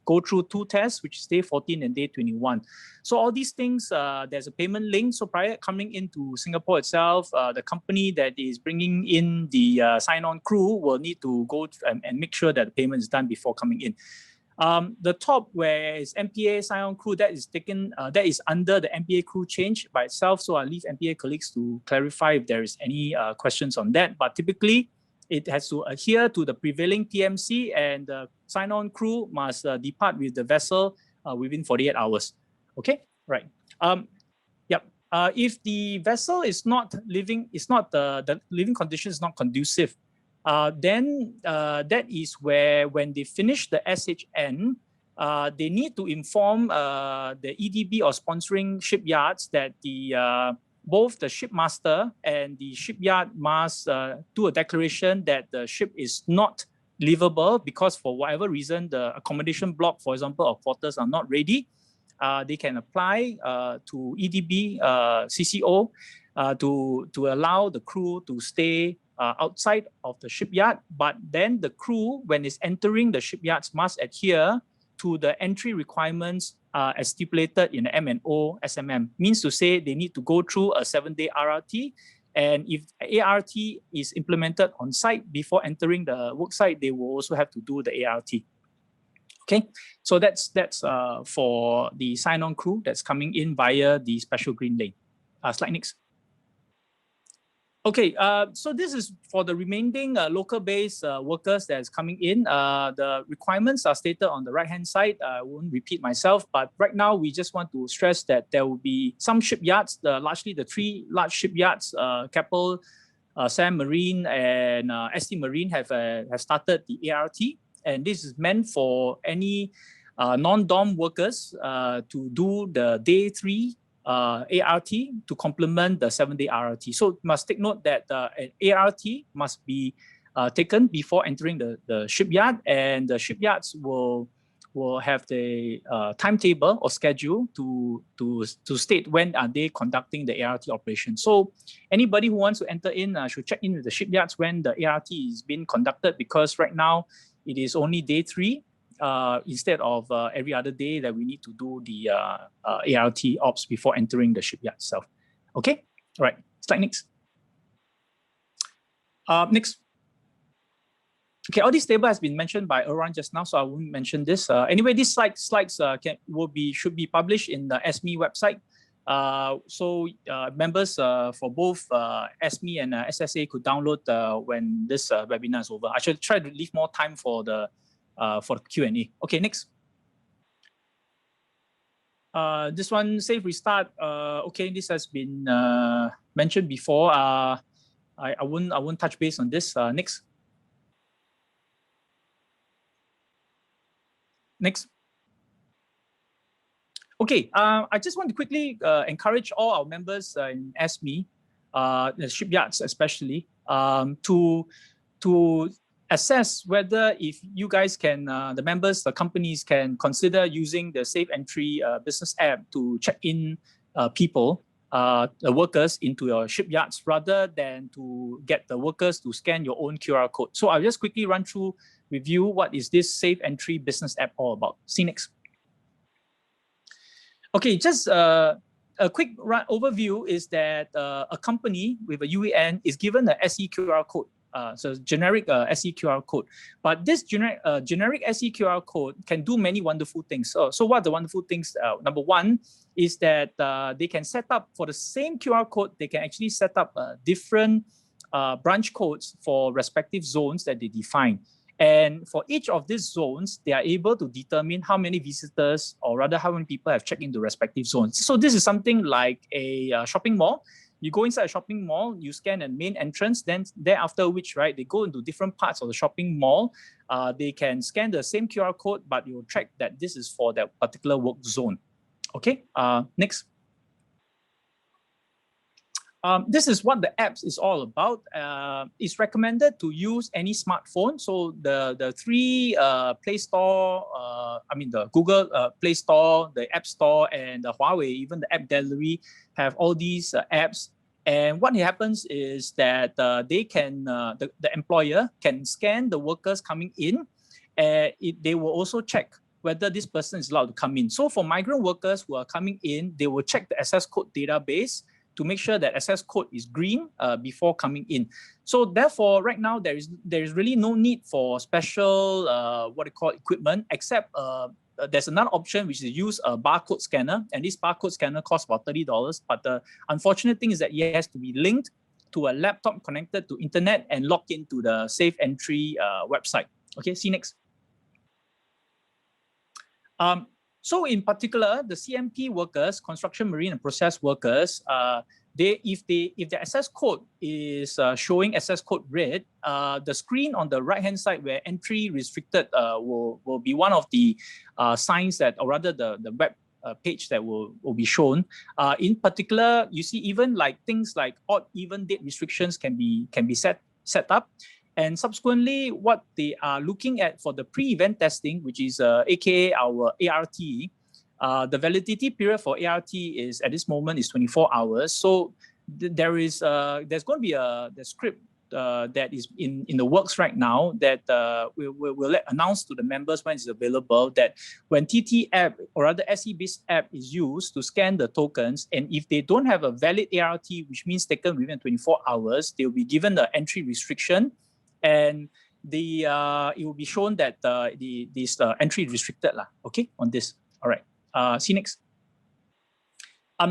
go through 2 tests, which is day 14 and day 21. So all these things, there's a payment link. So prior coming into Singapore itself, the company that is bringing in the sign-on crew will need to go and make sure that the payment is done before coming in. The top where is MPA sign-on crew, that is taken, that is under the MPA crew change by itself. So I'll leave MPA colleagues to clarify if there is any questions on that. But typically, it has to adhere to the prevailing TMC, and the sign-on crew must depart with the vessel within 48 hours. Okay, right. Yep. If the vessel is not living, the living condition is not conducive, then that is where, when they finish the SHN, they need to inform the EDB or sponsoring shipyards that both the shipmaster and the shipyard must do a declaration that the ship is not livable because for whatever reason the accommodation block, for example, or quarters are not ready. They can apply to EDB CCO to allow the crew to stay outside of the shipyard, but then the crew, when it's entering the shipyards, must adhere to the entry requirements as stipulated in the M&O SMM. Means to say they need to go through a 7-day RRT, and if ART is implemented on site before entering the work site, they will also have to do the ART. Okay, so that's for the sign-on crew that's coming in via the special green lane. Slide next. Okay, so this is for the remaining local-based workers that's coming in. The requirements are stated on the right-hand side. I won't repeat myself, but right now we just want to stress that there will be some shipyards, largely the 3 large shipyards, Keppel, Sam Marine, and ST Marine have started the ART, and this is meant for any non-dom workers to do the day 3 ART to complement the 7-day RRT. So must take note that an ART must be taken before entering the shipyard, and the shipyards will have the timetable or schedule to state when are they conducting the ART operation. So anybody who wants to enter in should check in with the shipyards when the ART is being conducted, because right now it is only day 3. Instead of every other day that we need to do the ART ops before entering the shipyard itself. Okay, all right, slide next. Next. Okay, all this table has been mentioned by Erwan just now, so I won't mention this. Anyway, these slides should be published in the SME website. So members for both SME and SSA could download when this webinar is over. I should try to leave more time for the Q&A. Okay, next. This one, safe restart. Okay, this has been mentioned before. I won't touch base on this. Next. Next. Okay, I just want to quickly encourage all our members in SME, the shipyards especially, to assess whether if you guys can, the members, the companies can consider using the Safe Entry business app to check in people, the workers into your shipyards, rather than to get the workers to scan your own QR code. So I'll just quickly run through with you what is this Safe Entry business app all about. See next. Okay, just a quick overview is that a company with a UAN is given a SE QR code. So generic SE QR code, but this generic SE QR code can do many wonderful things. So what are the wonderful things? Number one is that they can set up, for the same QR code, they can actually set up different branch codes for respective zones that they define. And for each of these zones, they are able to determine how many visitors, or rather how many people have checked into respective zones. So this is something like a shopping mall. You go inside a shopping mall, you scan a main entrance, then thereafter which, right, they go into different parts of the shopping mall. They can scan the same QR code, but you will track that this is for that particular work zone. Okay, next. This is what the apps is all about. It's recommended to use any smartphone. So the three Play Store, the Google Play Store, the App Store, and the Huawei, even the App Gallery, have all these apps. And what happens is that they can, the employer can scan the workers coming in, and they will also check whether this person is allowed to come in. So for migrant workers who are coming in, they will check the access code database to make sure that access code is green before coming in. So therefore, right now, there is really no need for special, equipment, except there's another option, which is use a barcode scanner. And this barcode scanner costs about $30. But the unfortunate thing is that it has to be linked to a laptop connected to internet and logged into the Safe Entry website. Okay, see next. So in particular, the CMP workers, construction, marine, and process workers, if the access code is showing access code red, the screen on the right-hand side where entry restricted will be one of the signs that, or rather the web page that will be shown. In particular, you see even like things like odd even date restrictions can be set up. And subsequently, what they are looking at for the pre-event testing, which is aka our ART, the validity period for ART is at this moment is 24 hours. So there's going to be the script that is in the works right now that we'll announce to the members when it's available, that when TT app or rather SE-based app is used to scan the tokens, and if they don't have a valid ART, which means taken within 24 hours, they'll be given the entry restriction. And it will be shown that this entry restricted on this. All right, see next.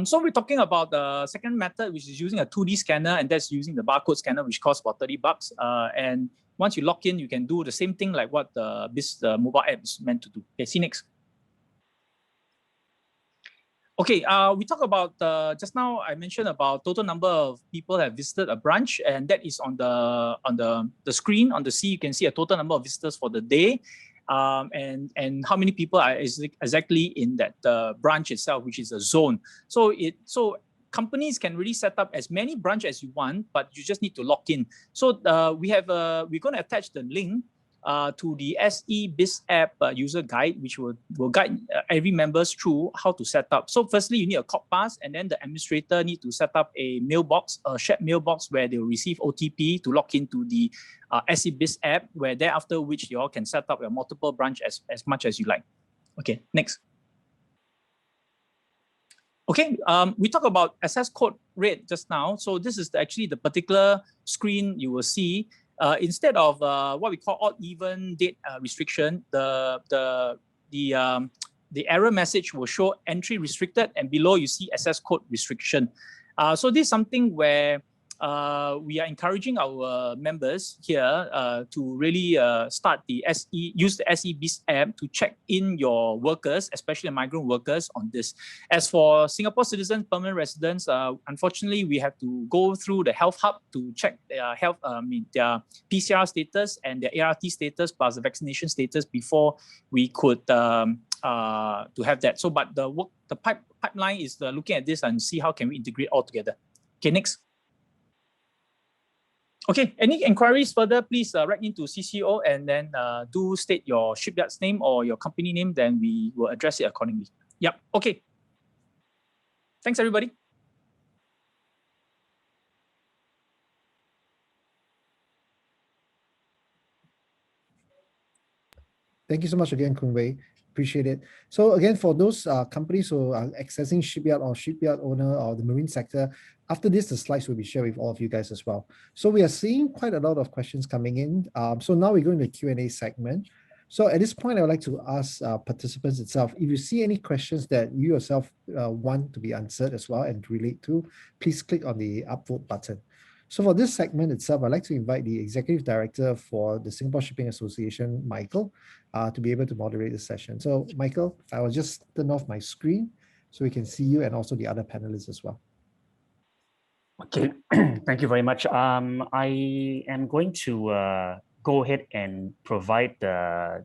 So we're talking about the second method, which is using a 2D scanner, and that's using the barcode scanner, which costs about $30. And once you log in, you can do the same thing like what the mobile app is meant to do. Okay, see next. Okay, we talk about just now. I mentioned about total number of people have visited a branch, and that is on the screen. On the C, you can see a total number of visitors for the day, and how many people are exactly in that branch itself, which is a zone. So companies can really set up as many branches as you want, but you just need to log in. So we're going to attach the link to the SE Biz app user guide, which will guide every members through how to set up. So firstly, you need a COP pass, and then the administrator need to set up a mailbox, a shared mailbox where they will receive OTP to log into the SE Biz app, where thereafter which you all can set up your multiple branch as much as you like. Okay, next. Okay, we talked about access code red just now. So this is actually the particular screen you will see. Instead of what we call odd even date restriction, the error message will show entry restricted, and below you see access code restriction. So this is something where we are encouraging our members here to really use the SE Biz app to check in your workers, especially the migrant workers, on this. As for Singapore citizens, permanent residents, unfortunately, we have to go through the health hub to check their their PCR status and their ART status plus the vaccination status before we could to have that. So, but the pipeline is looking at this and see how can we integrate all together. Okay, next. Okay, any inquiries further, please write into CCO and then do state your shipyard's name or your company name, then we will address it accordingly. Yep, okay. Thanks, everybody. Thank you so much again, Kun Wei. Appreciate it. So again, for those companies who are accessing shipyard or shipyard owner or the marine sector, after this, the slides will be shared with all of you guys as well. So we are seeing quite a lot of questions coming in. So now we're going to the Q&A segment. So at this point, I would like to ask participants itself, if you see any questions that you yourself want to be answered as well and relate to, please click on the upvote button. So for this segment itself, I'd like to invite the Executive Director for the Singapore Shipping Association, Michael, to be able to moderate the session. So Michael, I will just turn off my screen so we can see you and also the other panelists as well. Okay, thank you very much. I am going to go ahead and provide the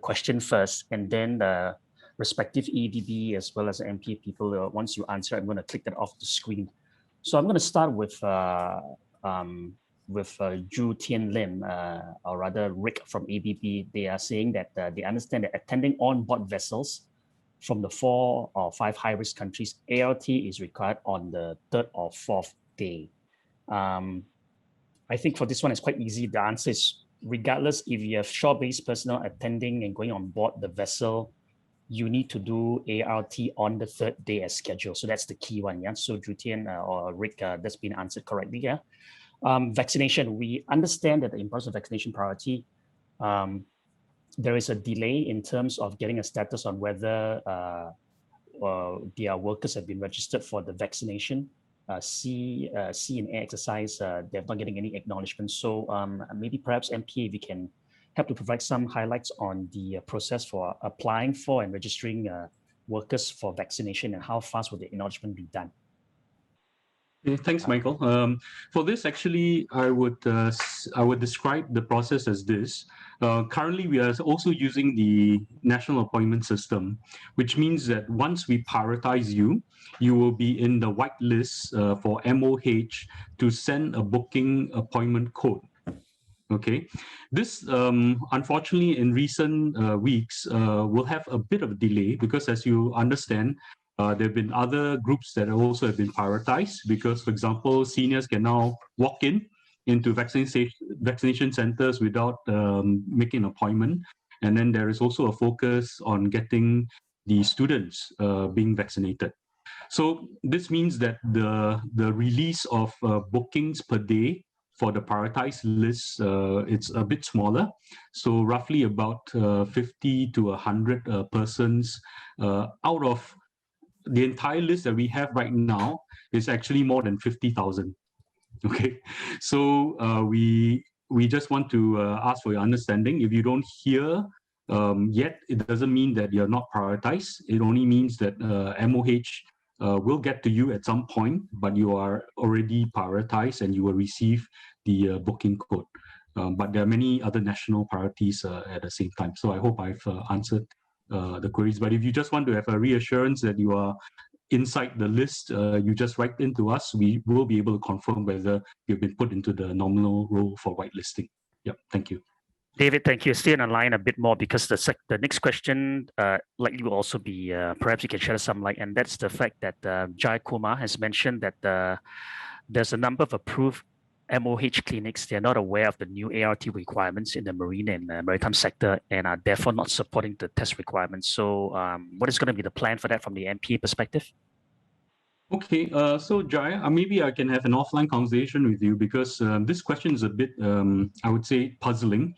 question first, and then the respective EDB as well as the MP people, once you answer, I'm going to click that off the screen So I'm going to start with Ju Tian Lim, or rather Rick from ABB. They are saying that they understand that attending on-board vessels from the 4 or 5 high-risk countries, ART is required on the 3rd or 4th day. I think for this one, it's quite easy. The answer is, regardless if you have shore-based personnel attending and going on board the vessel, you need to do ART on the 3rd day as scheduled. So that's the key one, yeah? So Jutian or Rick, that's been answered correctly, yeah? Vaccination, we understand that the importance of vaccination priority. There is a delay in terms of getting a status on whether their workers have been registered for the vaccination. Sea and air exercise, they're not getting any acknowledgement. So maybe perhaps MP, if we can help to provide some highlights on the process for applying for and registering workers for vaccination, and how fast will the acknowledgement be done? Thanks, Michael. For this, actually, I would describe the process as this. Currently, we are also using the national appointment system, which means that once we prioritize you, you will be in the white list for MOH to send a booking appointment code. Okay, this unfortunately in recent weeks will have a bit of a delay, because as you understand, there have been other groups that also have been prioritized, because, for example, seniors can now walk into vaccination centers without making an appointment. And then there is also a focus on getting the students being vaccinated. So this means that the release of bookings per day for the prioritized list, it's a bit smaller. So roughly about 50 to 100 persons out of the entire list that we have right now is actually more than 50,000. Okay, so we just want to ask for your understanding. If you don't hear yet, it doesn't mean that you're not prioritized. It only means that MOH will get to you at some point, but you are already prioritized and you will receive the booking code. But there are many other national priorities at the same time. So I hope I've answered the queries. But if you just want to have a reassurance that you are inside the list, you just write into us. We will be able to confirm whether you've been put into the nominal role for whitelisting. Yep, thank you. David, thank you. Stay on the line a bit more, because the next question likely will also be, perhaps you can shed some light, and that's the fact that Jai Kumar has mentioned that there's a number of approved MOH clinics. They're not aware of the new ART requirements in the marine and maritime sector, and are therefore not supporting the test requirements. So what is going to be the plan for that from the MP perspective? Okay, so Jai, maybe I can have an offline conversation with you, because this question is a bit, I would say, puzzling.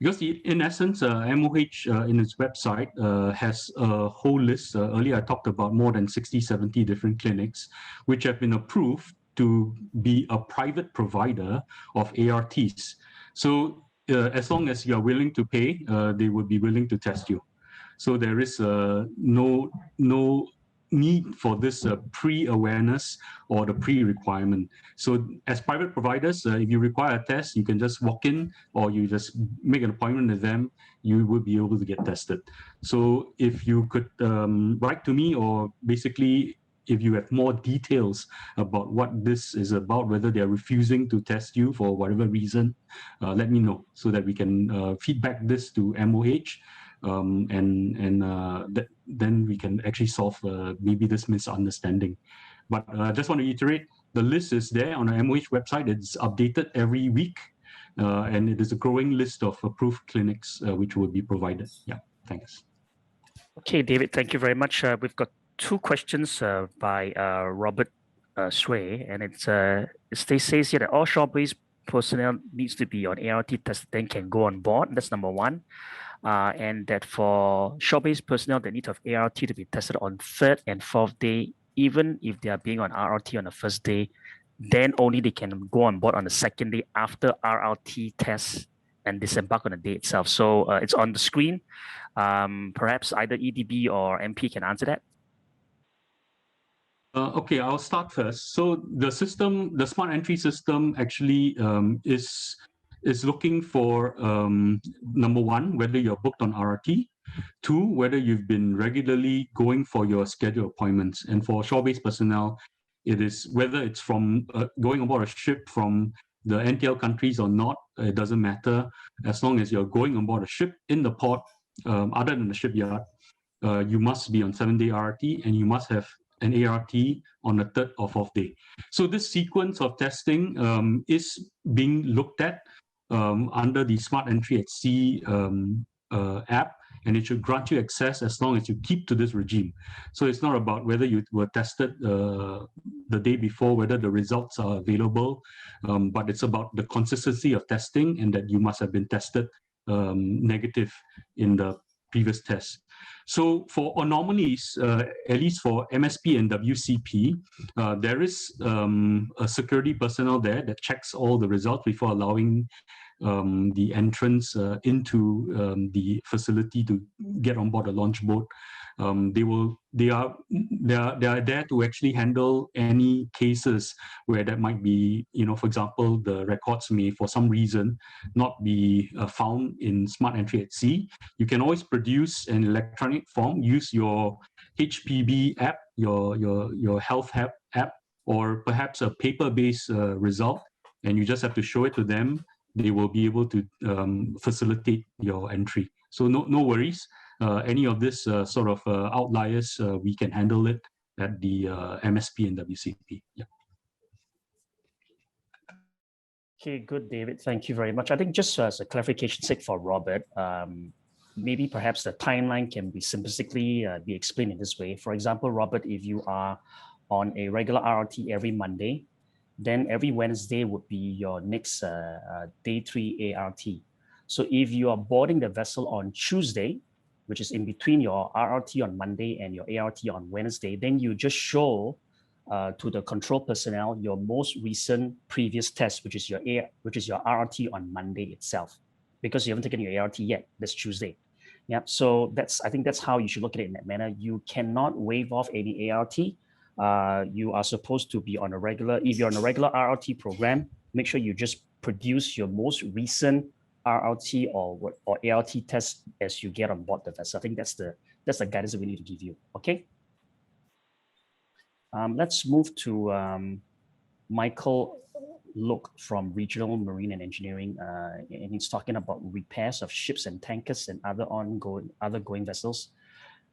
Because in essence, MOH in its website has a whole list. Earlier, I talked about more than 60, 70 different clinics, which have been approved to be a private provider of ARTs. So as long as you are willing to pay, they would be willing to test you. So there is no need for this pre-awareness or the pre-requirement. So as private providers, if you require a test, you can just walk in, or you just make an appointment with them, you will be able to get tested. So if you could write to me, or basically if you have more details about what this is about, whether they're refusing to test you for whatever reason, let me know, so that we can feedback this to MOH. Then we can actually solve maybe this misunderstanding. But I just want to reiterate, the list is there on the MOH website. It's updated every week, and it is a growing list of approved clinics which will be provided. Yeah, thanks. Okay, David, thank you very much. We've got 2 questions by Robert Sway, and it says here that all shore-based personnel needs to be on ART test, then can go on board. That's number 1. And that for shore-based personnel, they need to have ART to be tested on 3rd and 4th day, even if they are being on RRT on the 1st day, then only they can go on board on the 2nd day after RRT test and disembark on the day itself. So it's on the screen. Perhaps either EDB or MP can answer that. Okay, I'll start first. So the system, the smart entry system, actually is looking for number 1, whether you're booked on RRT, 2, whether you've been regularly going for your scheduled appointments. And for shore-based personnel, It is whether it's from going aboard a ship from the NTL countries or not, it doesn't matter. As long as you're going aboard a ship in the port, other than the shipyard, you must be on 7-day ART and you must have an ART on the 3rd or 4th day. So this sequence of testing is being looked at under the Smart Entry at Sea app, and it should grant you access as long as you keep to this regime. So it's not about whether you were tested the day before, whether the results are available, but it's about the consistency of testing and that you must have been tested negative in the previous test. So for anomalies, at least for MSP and WCP, there is a security personnel there that checks all the results before allowing the entrance into the facility to get on board a launch boat. They are there to actually handle any cases where that might be, for example, the records may for some reason not be found in Smart Entry at Sea. You can always produce an electronic form, use your HPB app, your health app, or perhaps a paper-based result, and you just have to show it to them. They will be able to facilitate your entry. So no worries. Any of this sort of outliers, we can handle it at the MSP and WCP. Yeah. Okay, good, David. Thank you very much. I think just as a clarification sake for Robert, maybe perhaps the timeline can be simplistically be explained in this way. For example, Robert, if you are on a regular RRT every Monday, then every Wednesday would be your next day 3 ART. So if you are boarding the vessel on Tuesday, which is in between your RRT on Monday and your ART on Wednesday, then you just show to the control personnel your most recent previous test, which is your RRT on Monday itself, because you haven't taken your ART yet. That's Tuesday. Yeah. So I think that's how you should look at it in that manner. You cannot waive off any ART. You are supposed to be on a regular, if you're on a regular RRT program, make sure you just produce your most recent RRT or ART test as you get on board the vessel. I think that's the guidance that we need to give you. Okay. Let's move to Michael Look from Regional Marine and Engineering, and he's talking about repairs of ships and tankers and other going vessels.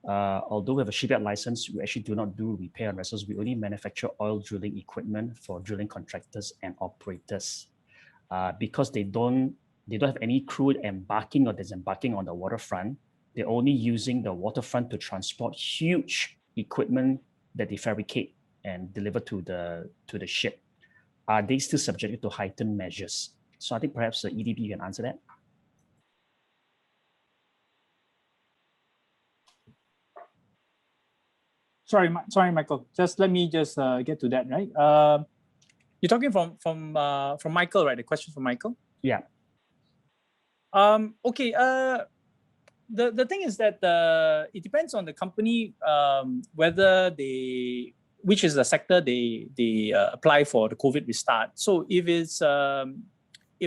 Although we have a shipyard license, we actually do not do repair on vessels. We only manufacture oil drilling equipment for drilling contractors and operators. Because they don't have any crew embarking or disembarking on the waterfront. They're only using the waterfront to transport huge equipment that they fabricate and deliver to the ship. Are they still subjected to heightened measures? So I think perhaps the EDB can answer that. Sorry, Michael. Just let me get to that, right? You're talking from Michael, right? The question from Michael. Yeah. Okay. The thing is that it depends on the company whether which is the sector they apply for the COVID restart. So if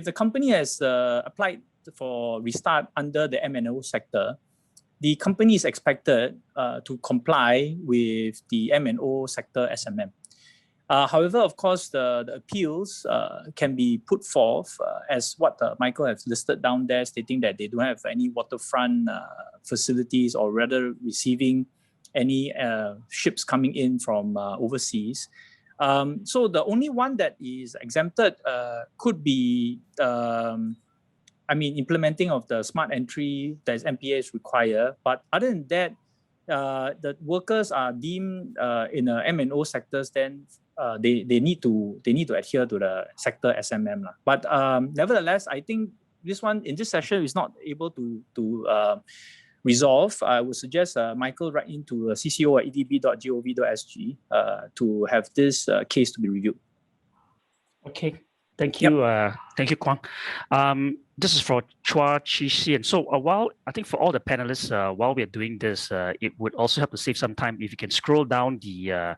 the company has applied for restart under the M&O sector, the company is expected to comply with the M&O sector SMM. However, of course, the appeals can be put forth as what Michael has listed down there, stating that they don't have any waterfront facilities or rather receiving any ships coming in from overseas. So the only one that is exempted could be implementing of the smart entry that MPAs require. But other than that, the workers are deemed in the M&O sectors, then they need to adhere to the sector SMM. But nevertheless, I think this one in this session is not able to resolve. I would suggest Michael write into cco@edb.gov.sg to have this case to be reviewed. Okay. Thank you. Yep. Thank you, Kwang. This is for Chua Chi Sian. So while I think for all the panelists, while we are doing this, it would also help to save some time if you can scroll down the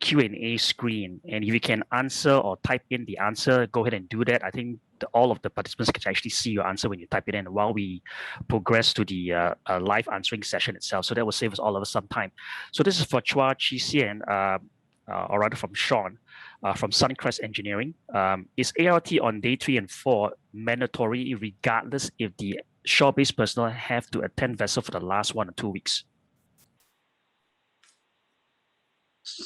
Q&A screen, and if you can answer or type in the answer, go ahead and do that. I think all of the participants can actually see your answer when you type it in while we progress to the live answering session itself. So that will save us all of us some time. So this is for Chua Chi Sian. or rather from Sean, from Suncrest Engineering. Is ART on day 3 and 4 mandatory regardless if the shore-based personnel have to attend vessel for the last 1 or 2 weeks?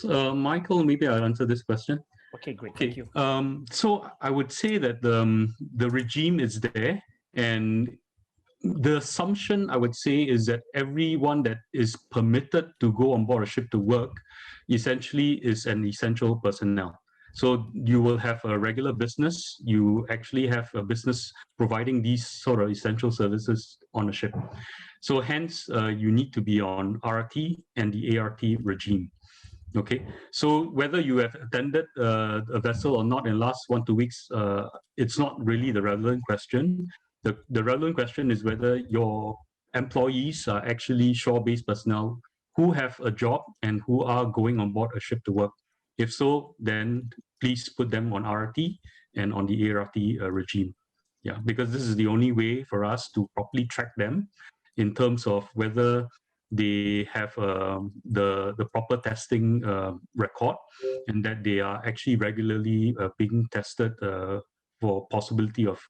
Michael, maybe I'll answer this question. Okay, great. Okay. Thank you. So I would say that the regime is there, and the assumption I would say is that everyone that is permitted to go on board a ship to work essentially is an essential personnel. So you will have a regular business. You actually have a business providing these sort of essential services on a ship. So hence, you need to be on RT and the ART regime. Okay, so whether you have attended a vessel or not in the last 1 2 weeks, it's not really the relevant question. The relevant question is whether your employees are actually shore-based personnel who have a job and who are going on board a ship to work. If so, then please put them on RT and on the ART regime. Yeah, because this is the only way for us to properly track them in terms of whether they have the proper testing record, and that they are actually regularly being tested for possibility of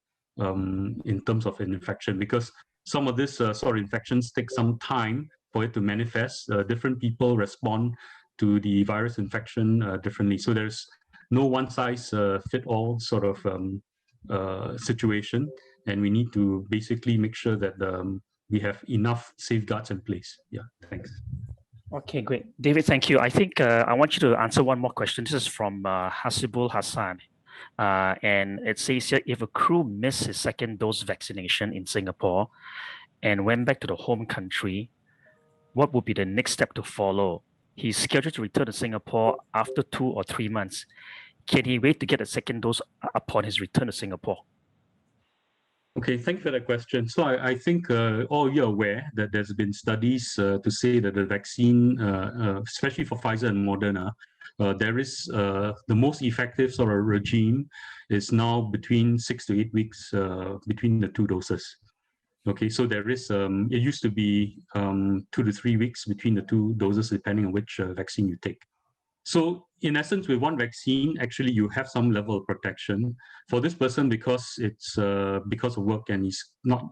in terms of an infection, because some of this sort of infections take some time for it to manifest. Different people respond to the virus infection differently. So there's no one size fit all sort of situation, and we need to basically make sure that we have enough safeguards in place. Yeah, thanks. Okay, great. David, thank you. I think I want you to answer one more question. This is from Hasibul Hassan. And it says here, if a crew missed his second dose vaccination in Singapore and went back to the home country, what would be the next step to follow? He's scheduled to return to Singapore after 2 or 3 months. Can he wait to get a second dose upon his return to Singapore? Okay, thank you for that question. So I think all you're aware that there's been studies to say that the vaccine, especially for Pfizer and Moderna, there is the most effective sort of regime is now between 6 to 8 weeks between the 2 doses. Okay, so there is, it used to be 2 to 3 weeks between the 2 doses, depending on which vaccine you take. So in essence, with one vaccine, actually you have some level of protection for this person because it's because of work and he's not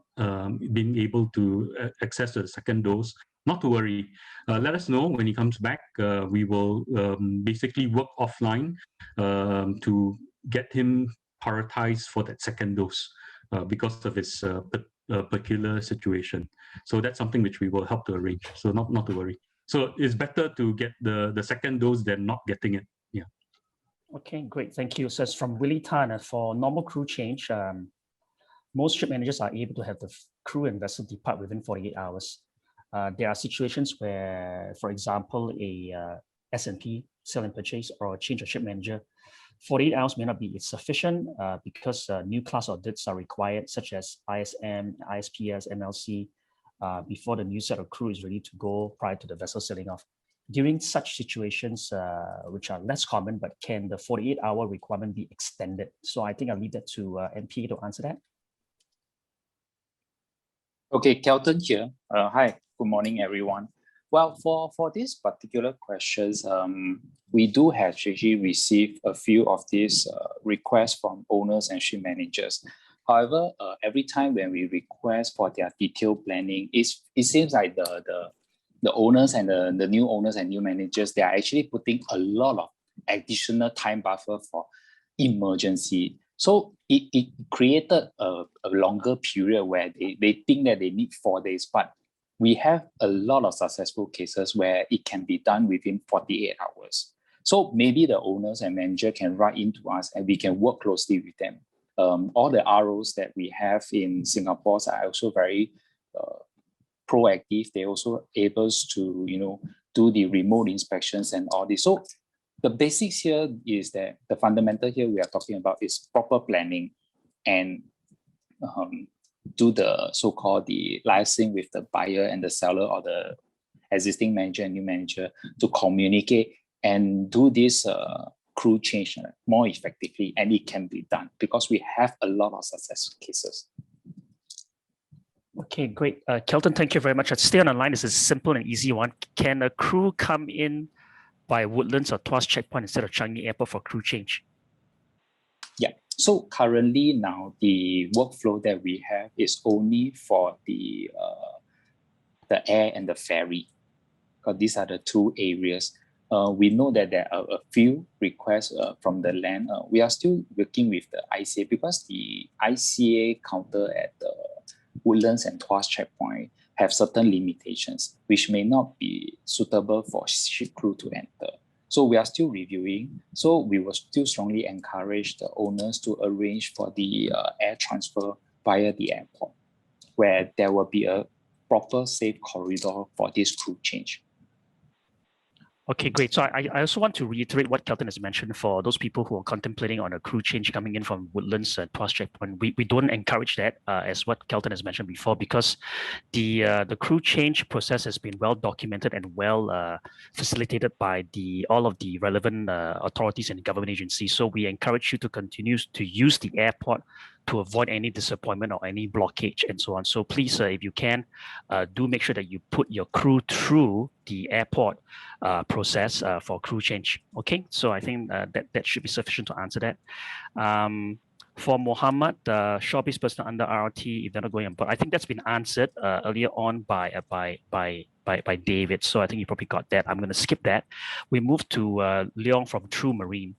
being able to access the second dose. Not to worry. Let us know when he comes back. We will basically work offline to get him prioritized for that second dose because of his peculiar situation. So that's something which we will help to arrange. So not to worry. So it's better to get the second dose than not getting it. Yeah. Okay, great. Thank you. So it's from Willie Tan. For normal crew change, most ship managers are able to have the crew and vessel depart within 48 hours. There are situations where, for example, a S&P, sell and purchase, or a change of ship manager, 48 hours may not be sufficient because new class audits are required, such as ISM, ISPS, MLC, before the new set of crew is ready to go prior to the vessel sailing off. During such situations, which are less common, but can the 48-hour requirement be extended? So I think I'll leave that to NPA to answer that. Okay, Kelton here. Hi, good morning, everyone. Well, for these particular questions, we do have actually received a few of these requests from owners and ship managers. However, every time when we request for their detailed planning, it seems like the owners and the new owners and new managers, they are actually putting a lot of additional time buffer for emergency. So it created a longer period where they think that they need 4 days, but we have a lot of successful cases where it can be done within 48 hours. So maybe the owners and manager can write into us and we can work closely with them. All the ROs that we have in Singapore are also very proactive. They're also able to, do the remote inspections and all this. So the basics here is that the fundamental here we are talking about is proper planning and do the so-called the liaising with the buyer and the seller or the existing manager and new manager to communicate and do this crew change more effectively, and it can be done because we have a lot of success cases. Okay, great. Kelton, thank you very much. Stay on the line. This is a simple and easy one. Can a crew come in by Woodlands or Tuas checkpoint instead of Changi Airport for crew change? Yeah. So currently now the workflow that we have is only for the air and the ferry, because these are the two areas. We know that there are a few requests from the land. We are still working with the ICA because the ICA counter at the Woodlands and Tuas checkpoint have certain limitations, which may not be suitable for ship crew to enter. So we are still reviewing. So we will still strongly encourage the owners to arrange for the air transfer via the airport, where there will be a proper safe corridor for this crew change. Okay, great. So I also want to reiterate what Kelton has mentioned for those people who are contemplating on a crew change coming in from Woodlands and Tuas checkpoint. We don't encourage that, as what Kelton has mentioned before, because the crew change process has been well documented and well facilitated by all of the relevant authorities and government agencies. So we encourage you to continue to use the airport to avoid any disappointment or any blockage and so on. So please, if you can, do make sure that you put your crew through the airport process for crew change. Okay, so I think that should be sufficient to answer that. For Mohammed, the shop-based personnel under RRT, if they're not going on, but I think that's been answered earlier on by David. So I think you probably got that. I'm going to skip that. We move to Leong from True Marine.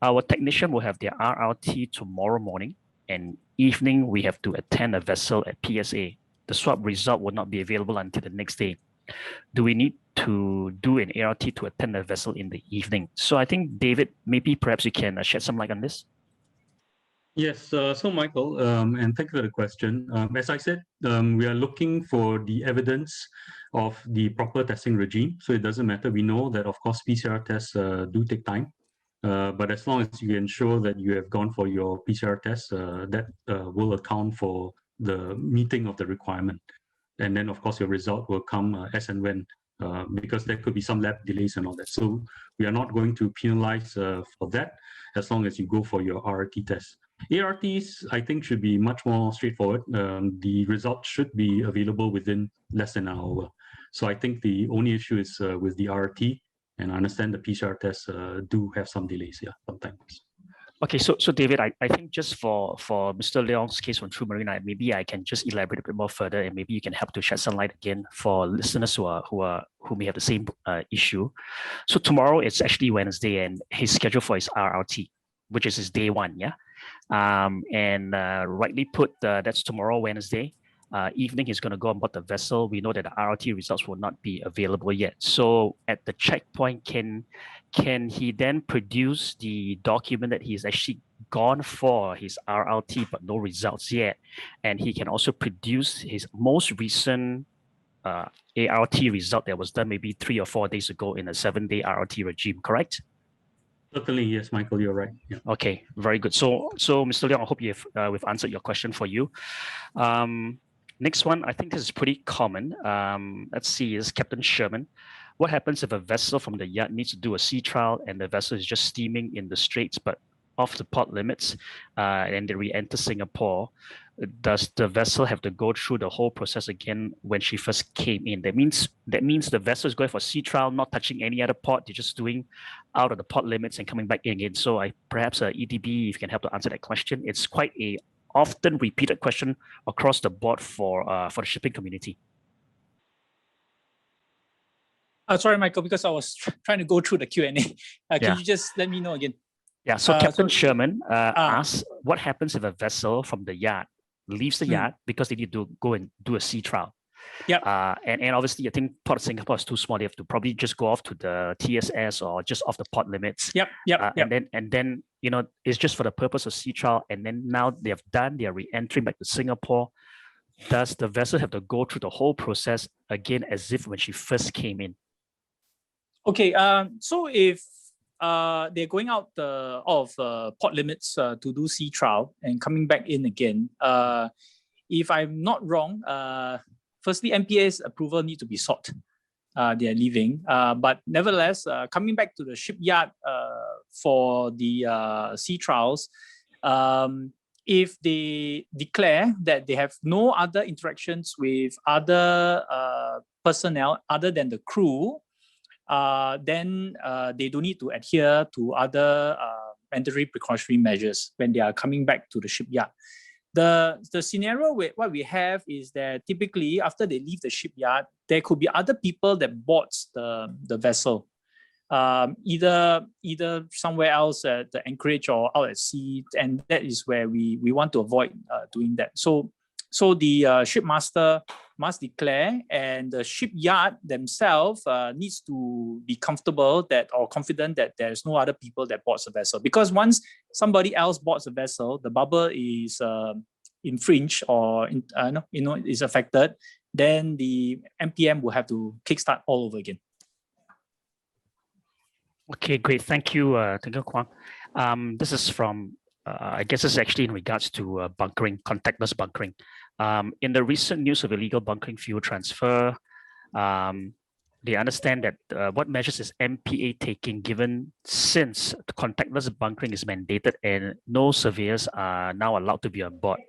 Our technician will have their RRT tomorrow morning, and evening we have to attend a vessel at PSA. The swab result will not be available until the next day. Do we need to do an ART to attend the vessel in the evening? So I think, David, maybe perhaps you can shed some light on this. Yes, so Michael, and thank you for the question. As I said, we are looking for the evidence of the proper testing regime. So it doesn't matter. We know that, of course, PCR tests do take time. But as long as you ensure that you have gone for your PCR test, that will account for the meeting of the requirement. And then, of course, your result will come as and when, because there could be some lab delays and all that. So we are not going to penalize for that as long as you go for your RRT test. ARTs, I think, should be much more straightforward. The result should be available within less than an hour. So I think the only issue is with the RRT, and I understand the PCR tests do have some delays, yeah, sometimes. Okay, so David, I think just for Mr. Leong's case on True Marine, maybe I can just elaborate a bit more further, and maybe you can help to shed some light again for listeners who may have the same issue. So tomorrow it's actually Wednesday, and his schedule for his RRT, which is his day one, yeah. And rightly put, that's tomorrow Wednesday. Evening he's going to go on board the vessel. We know that the RRT results will not be available yet. So at the checkpoint, can he then produce the document that he's actually gone for his RRT but no results yet? And he can also produce his most recent ART result that was done maybe 3 or 4 days ago in a 7-day RRT regime, correct? Certainly, yes, Michael, you're right. Yeah. Okay, very good. So Mr. Leong, I hope we've answered your question for you. Next one, I think this is pretty common. Let's see, is Captain Sherman. What happens if a vessel from the yard needs to do a sea trial and the vessel is just steaming in the straits but off the port limits and they re-enter Singapore? Does the vessel have to go through the whole process again when she first came in? That means the vessel is going for sea trial, not touching any other port. They're just doing out of the port limits and coming back in again. So perhaps EDB, if you can help to answer that question. It's quite a often repeated question across the board for the shipping community. Sorry, Michael, because I was trying to go through the Q&A. Can you just let me know again? Yeah, so Captain Sherman asks, what happens if a vessel from the yard leaves the yard because they need to go and do a sea trial? Yeah. And obviously, I think Port of Singapore is too small. They have to probably just go off to the TSS or just off the port limits. And then it's just for the purpose of sea trial. And then now they are re-entering back to Singapore. Does the vessel have to go through the whole process again as if when she first came in? Okay. So if they're going out of port limits to do sea trial and coming back in again, if I'm not wrong, firstly, MPA's approval needs to be sought. They are leaving, but nevertheless, coming back to the shipyard for the sea trials, if they declare that they have no other interactions with other personnel other than the crew, then they don't need to adhere to other mandatory precautionary measures when they are coming back to the shipyard. The scenario what we have is that typically after they leave the shipyard, there could be other people that bought the vessel, either somewhere else at the anchorage or out at sea, and that is where we want to avoid doing that. So the shipmaster must declare, and the shipyard themselves needs to be comfortable that or confident that there's no other people that bought the vessel. Because once somebody else bought the vessel, the bubble is infringed or is affected, then the MPM will have to kickstart all over again. Okay, great. Thank you, Kwang. This is from, I guess this is actually in regards to bunkering, contactless bunkering. In the recent news of illegal bunkering fuel transfer, they understand that what measures is MPA taking given since contactless bunkering is mandated and no surveyors are now allowed to be on board.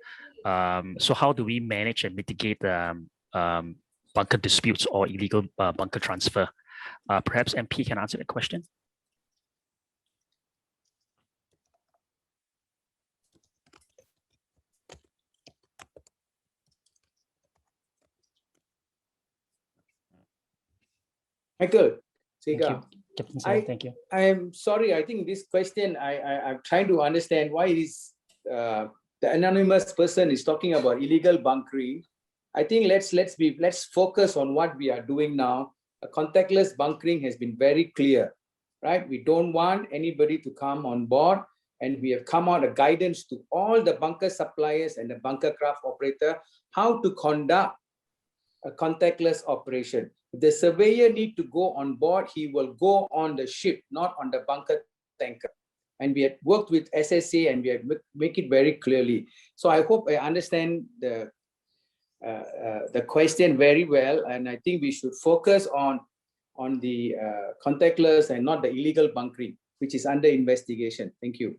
So how do we manage and mitigate bunker disputes or illegal bunker transfer? Perhaps MP can answer the question. Michael, Thank you. Captain Sega, thank you. I am sorry. I think this question, I'm trying to understand why is the anonymous person is talking about illegal bunkering. I think let's focus on what we are doing now. A contactless bunkering has been very clear, right? We don't want anybody to come on board, and we have come out a guidance to all the bunker suppliers and the bunker craft operator how to conduct a contactless operation. If the surveyor need to go on board, he will go on the ship, not on the bunker tanker. And we had worked with SSA and we had make it very clearly. So I hope I understand the question very well. And I think we should focus on the contactless and not the illegal bunkering, which is under investigation. Thank you.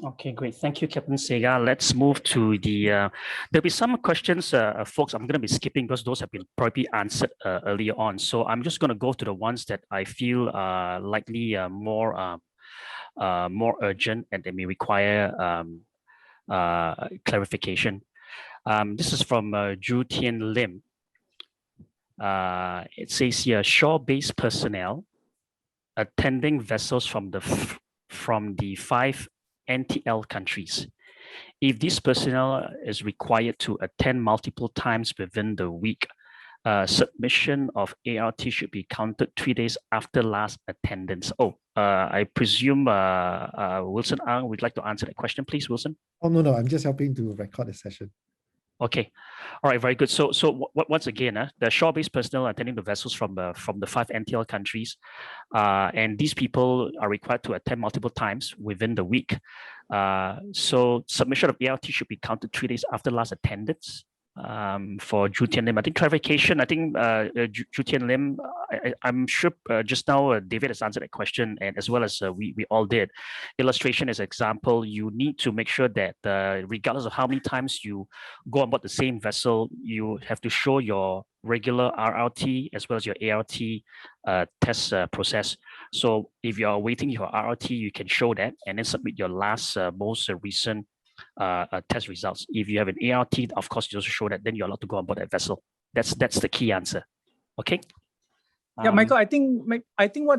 Okay, great. Thank you, Captain Sega. Let's move to the, there'll be some questions, folks, I'm going to be skipping because those have been probably answered earlier on. So I'm just going to go to the ones that I feel are likely more urgent and they may require clarification. This is from Ju Tian Lim. It says here, shore-based personnel attending vessels from the 5 NTL countries. If this personnel is required to attend multiple times within the week, submission of ART should be counted 3 days after last attendance. I presume Wilson Ang would like to answer that question, please, Wilson. Oh, no, I'm just helping to record the session. Okay, all right, very good. So once again, the shore-based personnel attending the vessels from the 5 NTL countries, and these people are required to attend multiple times within the week. So submission of ART should be counted 3 days after last attendance. For Ju Tian Lim, I think clarification. I think Ju Tian Lim, I'm sure just now David has answered that question, and as well as we all did. Illustration as example, you need to make sure that regardless of how many times you go on board the same vessel, you have to show your regular RRT as well as your ART test process. So if you are awaiting your RRT, you can show that and then submit your last most recent test results. If you have an ART, of course, you also show that, then you're allowed to go on board that vessel. That's the key answer. Okay. Yeah, Michael, I think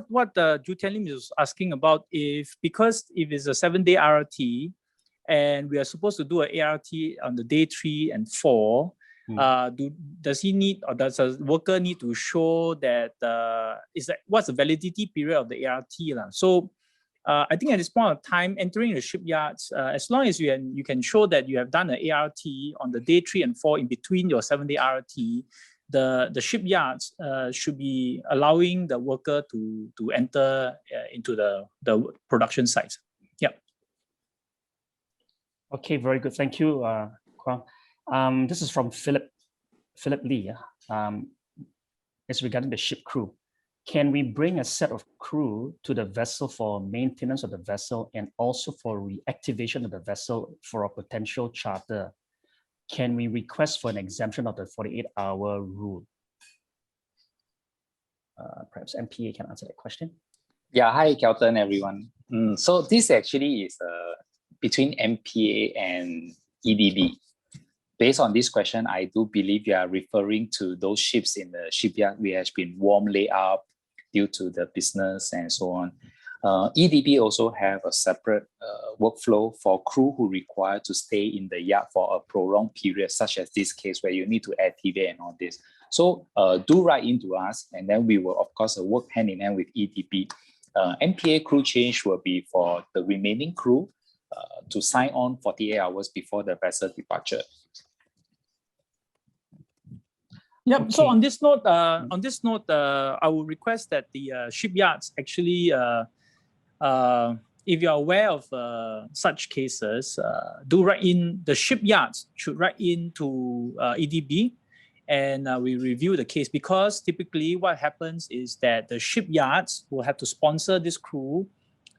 what Ju Tian Lim is asking about, because if it's a 7-day RRT and we are supposed to do an ART on the day 3 and 4, does he need, or does a worker need to show that what's the validity period of the ART? So I think at this point of time, entering the shipyards, as long as you can show that you have done an ART on the day 3 and 4 in between your 7-day RRT, the shipyards should be allowing the worker to enter into the production sites. Yeah. Okay, very good. Thank you, Kwang. This is from Philip Lee. It's regarding the ship crew. Can we bring a set of crew to the vessel for maintenance of the vessel and also for reactivation of the vessel for a potential charter? Can we request for an exemption of the 48-hour rule? Perhaps MPA can answer that question. Yeah, hi, Kelton, everyone. So this actually is between MPA and EDB. Based on this question, I do believe you are referring to those ships in the shipyard which has been warm laid up due to the business and so on. EDB also have a separate workflow for crew who require to stay in the yard for a prolonged period, such as this case where you need to activate and all this. So do write into us, and then we will, of course, work hand in hand with EDB. MPA crew change will be for the remaining crew to sign on 48 hours before the vessel departure. Yep. Okay. So on this note, I will request that the shipyards actually, if you are aware of such cases, do write in. The shipyards should write in to EDB, and we review the case, because typically what happens is that the shipyards will have to sponsor this crew,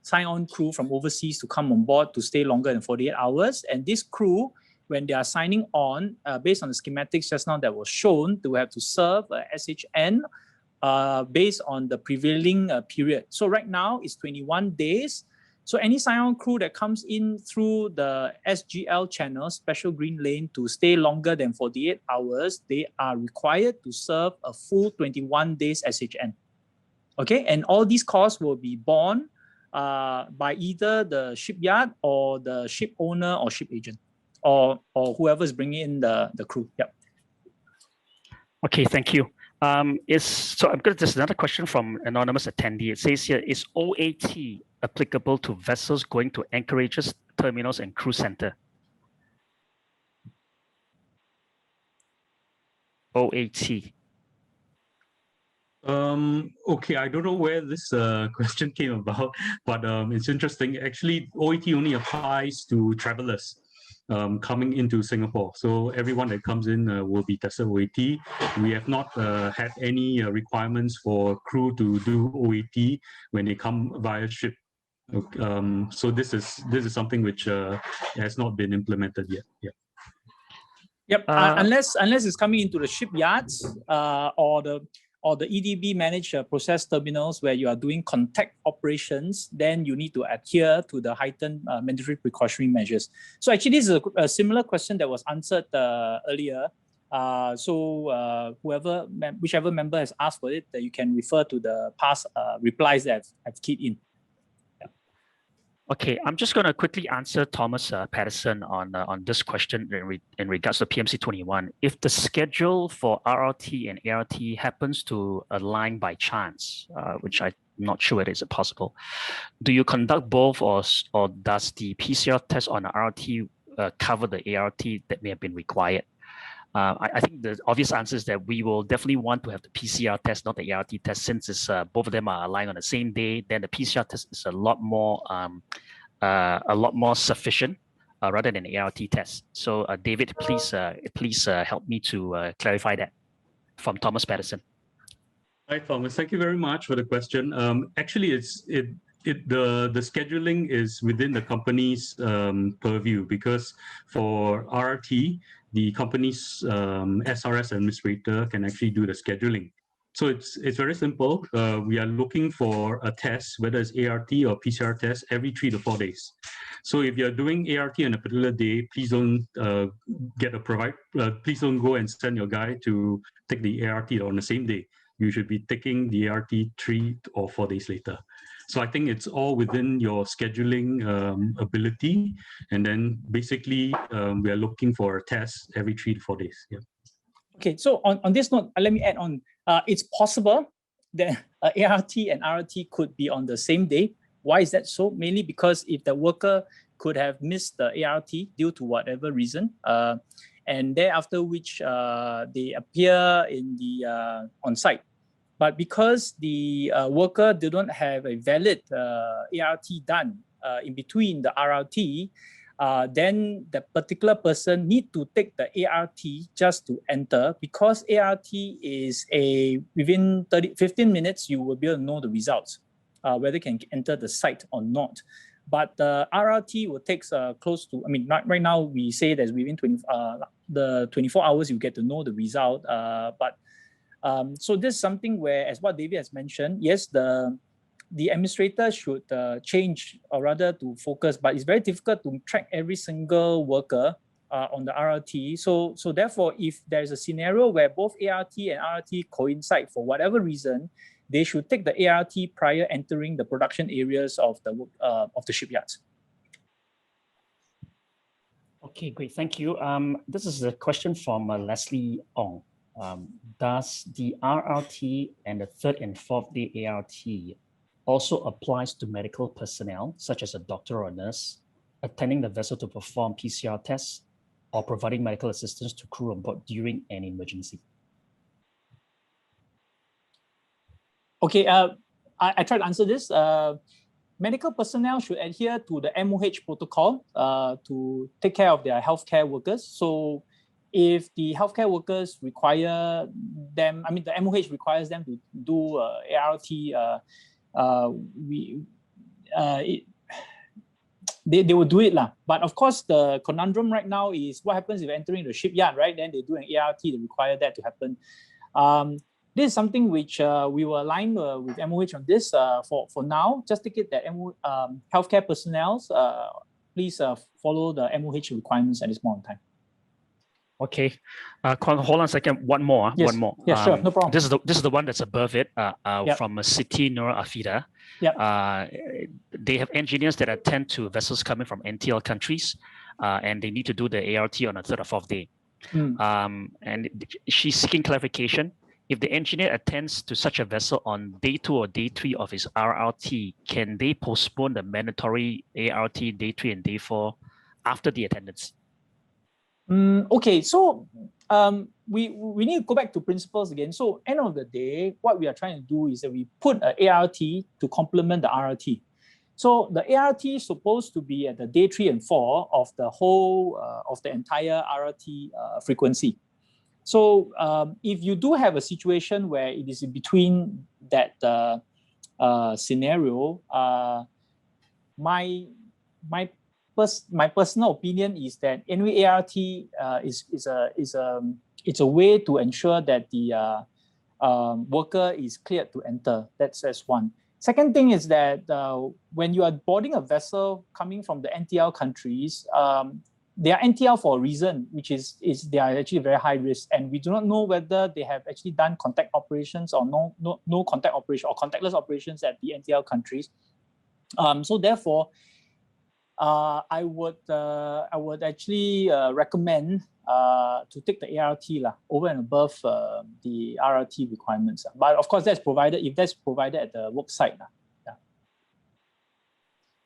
sign on crew from overseas to come on board to stay longer than 48 hours. And this crew, when they are signing on, based on the schematics just now that was shown, they will have to serve SHN based on the prevailing period. So right now it's 21 days. So any sign-on crew that comes in through the SGL channel, Special Green Lane, to stay longer than 48 hours, they are required to serve a full 21 days SHN. Okay, and all these costs will be borne by either the shipyard or the ship owner or ship agent, or whoever is bringing in the crew. Yep. Okay, thank you. So I've got just another question from anonymous attendee. It says here, is OAT applicable to vessels going to anchorages, terminals, and cruise center? OAT. Okay, I don't know where this question came about, but it's interesting. Actually, OAT only applies to travelers coming into Singapore. So everyone that comes in will be tested OAT. We have not had any requirements for crew to do OAT when they come via ship. So this is something which has not been implemented yet. Yeah. Yep. Unless it's coming into the shipyards or the EDB managed process terminals where you are doing contact operations, then you need to adhere to the heightened mandatory precautionary measures. So actually, this is a similar question that was answered earlier. Whichever member has asked for it, that you can refer to the past replies that I've keyed in. Okay, I'm just going to quickly answer Thomas Patterson on this question in regards to PMC 21. If the schedule for RRT and ART happens to align by chance, which I'm not sure whether it's possible, do you conduct both, or does the PCR test on the RRT cover the ART that may have been required? I think the obvious answer is that we will definitely want to have the PCR test, not the ART test, since it's both of them are aligned on the same day. Then the PCR test is a lot more sufficient rather than the ART test. So David, please help me to clarify that from Thomas Patterson. Hi, Thomas. Thank you very much for the question. Actually, the scheduling is within the company's purview, because for RRT, the company's SRS administrator can actually do the scheduling. So it's very simple. We are looking for a test, whether it's ART or PCR test, every 3 to 4 days. So if you're doing ART on a particular day, please don't please don't go and send your guy to take the ART on the same day. You should be taking the ART 3 or 4 days later. So I think it's all within your scheduling ability. And then basically, we are looking for a test every 3 to 4 days. Yeah. Okay, so on this note, let me add on. It's possible that ART and RRT could be on the same day. Why is that so? Mainly because if the worker could have missed the ART due to whatever reason, and thereafter which they appear in the on-site. But because the worker didn't have a valid ART done in between the RRT, then the particular person need to take the ART just to enter, because ART is within 15 minutes, you will be able to know the results, whether you can enter the site or not. But the RRT will take close to, right now we say that within the 24 hours you get to know the result, but So this is something where, as what David has mentioned, yes, the administrator should change, or rather to focus, but it's very difficult to track every single worker on the RRT. So therefore, if there's a scenario where both ART and RRT coincide for whatever reason, they should take the ART prior entering the production areas of the shipyards. Okay, great. Thank you. This is a question from Leslie Ong. Does the RRT and the 3rd and 4th day ART also applies to medical personnel, such as a doctor or a nurse, attending the vessel to perform PCR tests or providing medical assistance to crew on board during an emergency? Okay, I tried to answer this. Medical personnel should adhere to the MOH protocol to take care of their healthcare workers. So if the healthcare workers require them, I mean, the MOH requires them to do ART, they will do it lah. But of course, the conundrum right now is what happens if entering the shipyard, right? Then they do an ART, they require that to happen. This is something which we will align with MOH on this. For now, just take it that healthcare personnel, please follow the MOH requirements at this moment in time. Okay, hold on a second. One more. Yes. One more. Yeah, sure, no problem. This is the one that's above it. Yep. From Siti Nur Afida. Yeah. They have engineers that attend to vessels coming from NTL countries, and they need to do the ART on the 3rd or 4th day. And she's seeking clarification. If the engineer attends to such a vessel on day 2 or day 3 of his RRT, can they postpone the mandatory ART day 3 and day 4 after the attendance? Okay, so we need to go back to principles again. So end of the day, what we are trying to do is that we put an ART to complement the RRT. So the ART is supposed to be at the day 3 and 4 of the whole of the entire RRT frequency. So if you do have a situation where it is in between that scenario, my personal opinion is that anyway ART it's a way to ensure that the worker is cleared to enter. That's one. Second thing is that when you are boarding a vessel coming from the NTL countries, they are NTL for a reason, which is they are actually very high risk, and we do not know whether they have actually done contact operations or no contact operation or contactless operations at the NTL countries. So therefore, I would actually recommend to take the ART over and above the RRT requirements. But of course, that's provided if that's provided at the work site.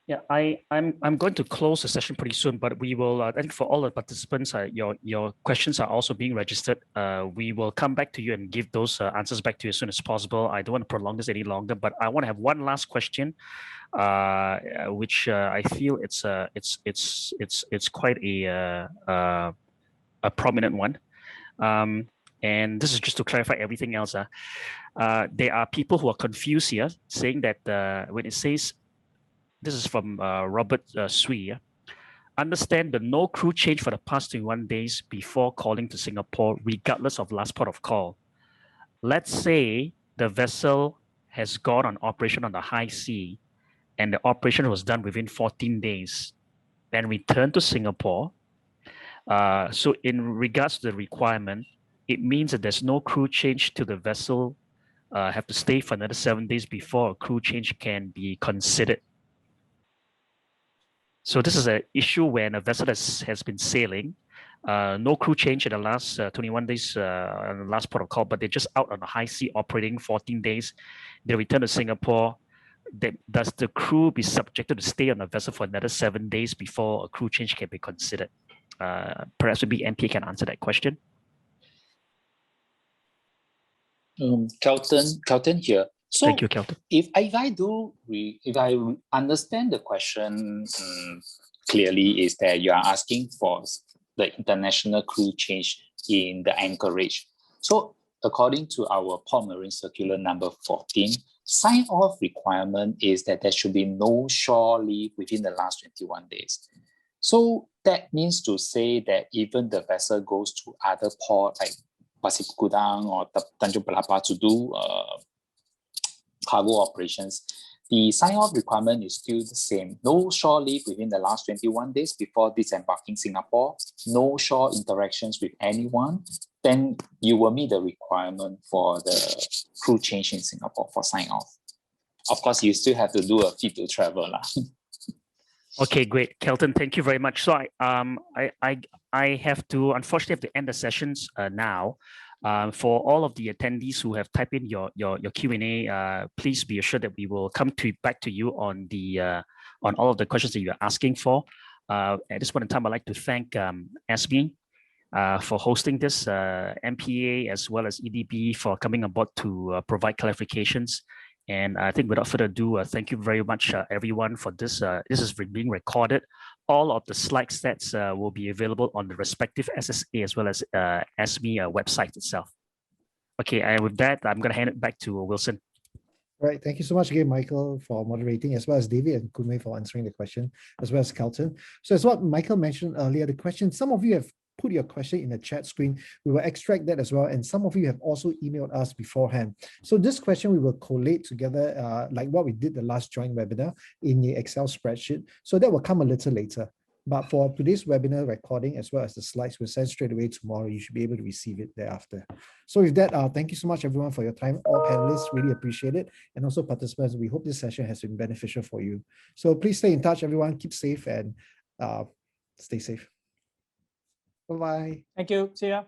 Yeah, I'm going to close the session pretty soon, but we will. I think for all the participants, your questions are also being registered. We will come back to you and give those answers back to you as soon as possible. I don't want to prolong this any longer, but I want to have one last question, which I feel it's quite a prominent one, and this is just to clarify everything else. There are people who are confused here, saying that when it says. This is from Robert Sui. Understand the no crew change for the past 21 days before calling to Singapore, regardless of last port of call. Let's say the vessel has gone on operation on the high sea and the operation was done within 14 days, then returned to Singapore. So in regards to the requirement, it means that there's no crew change to the vessel, have to stay for another 7 days before a crew change can be considered. So this is an issue when a vessel has been sailing, no crew change in the last 21 days on the last port of call, but they're just out on the high sea operating 14 days. They return to Singapore. Does the crew be subjected to stay on the vessel for another 7 days before a crew change can be considered? Perhaps maybe NPA can answer that question. Kelton here. So thank you, Kelton. If I understand the question clearly, is that you are asking for the international crew change in the anchorage. So according to our Port Marine Circular number 14, sign-off requirement is that there should be no shore leave within the last 21 days. So that means to say that even the vessel goes to other port like Pasir Gudang or Tanjung Pelapa to do cargo operations, the sign-off requirement is still the same. No shore leave within the last 21 days before disembarking Singapore, no shore interactions with anyone, then you will meet the requirement for the crew change in Singapore for sign-off. Of course, you still have to do a fit to travel. Okay, great. Kelton, thank you very much. So I have to, unfortunately, have to end the sessions now. For all of the attendees who have typed in your Q&A, please be assured that we will come back to you on all of the questions that you're asking for. At this point in time, I'd like to thank Esme for hosting this, MPA as well as EDB for coming aboard to provide clarifications. And I think without further ado, thank you very much, everyone, for this. This is being recorded. All of the slide sets will be available on the respective SSA as well as SME website itself. Okay, and with that, I'm going to hand it back to Wilson. Right. Thank you so much again, Michael, for moderating, as well as David and Kunmei for answering the question, as well as Kelton. So as what Michael mentioned earlier, the question, some of you have put your question in the chat screen. We will extract that as well. And some of you have also emailed us beforehand. So this question we will collate together like what we did the last joint webinar in the Excel spreadsheet. So that will come a little later. But for today's webinar recording, as well as the slides, we'll send straight away tomorrow. You should be able to receive it thereafter. So with that, thank you so much, everyone, for your time. All panelists, really appreciate it. And also participants, we hope this session has been beneficial for you. So please stay in touch, everyone. Keep safe and stay safe. Bye-bye. Thank you. See ya.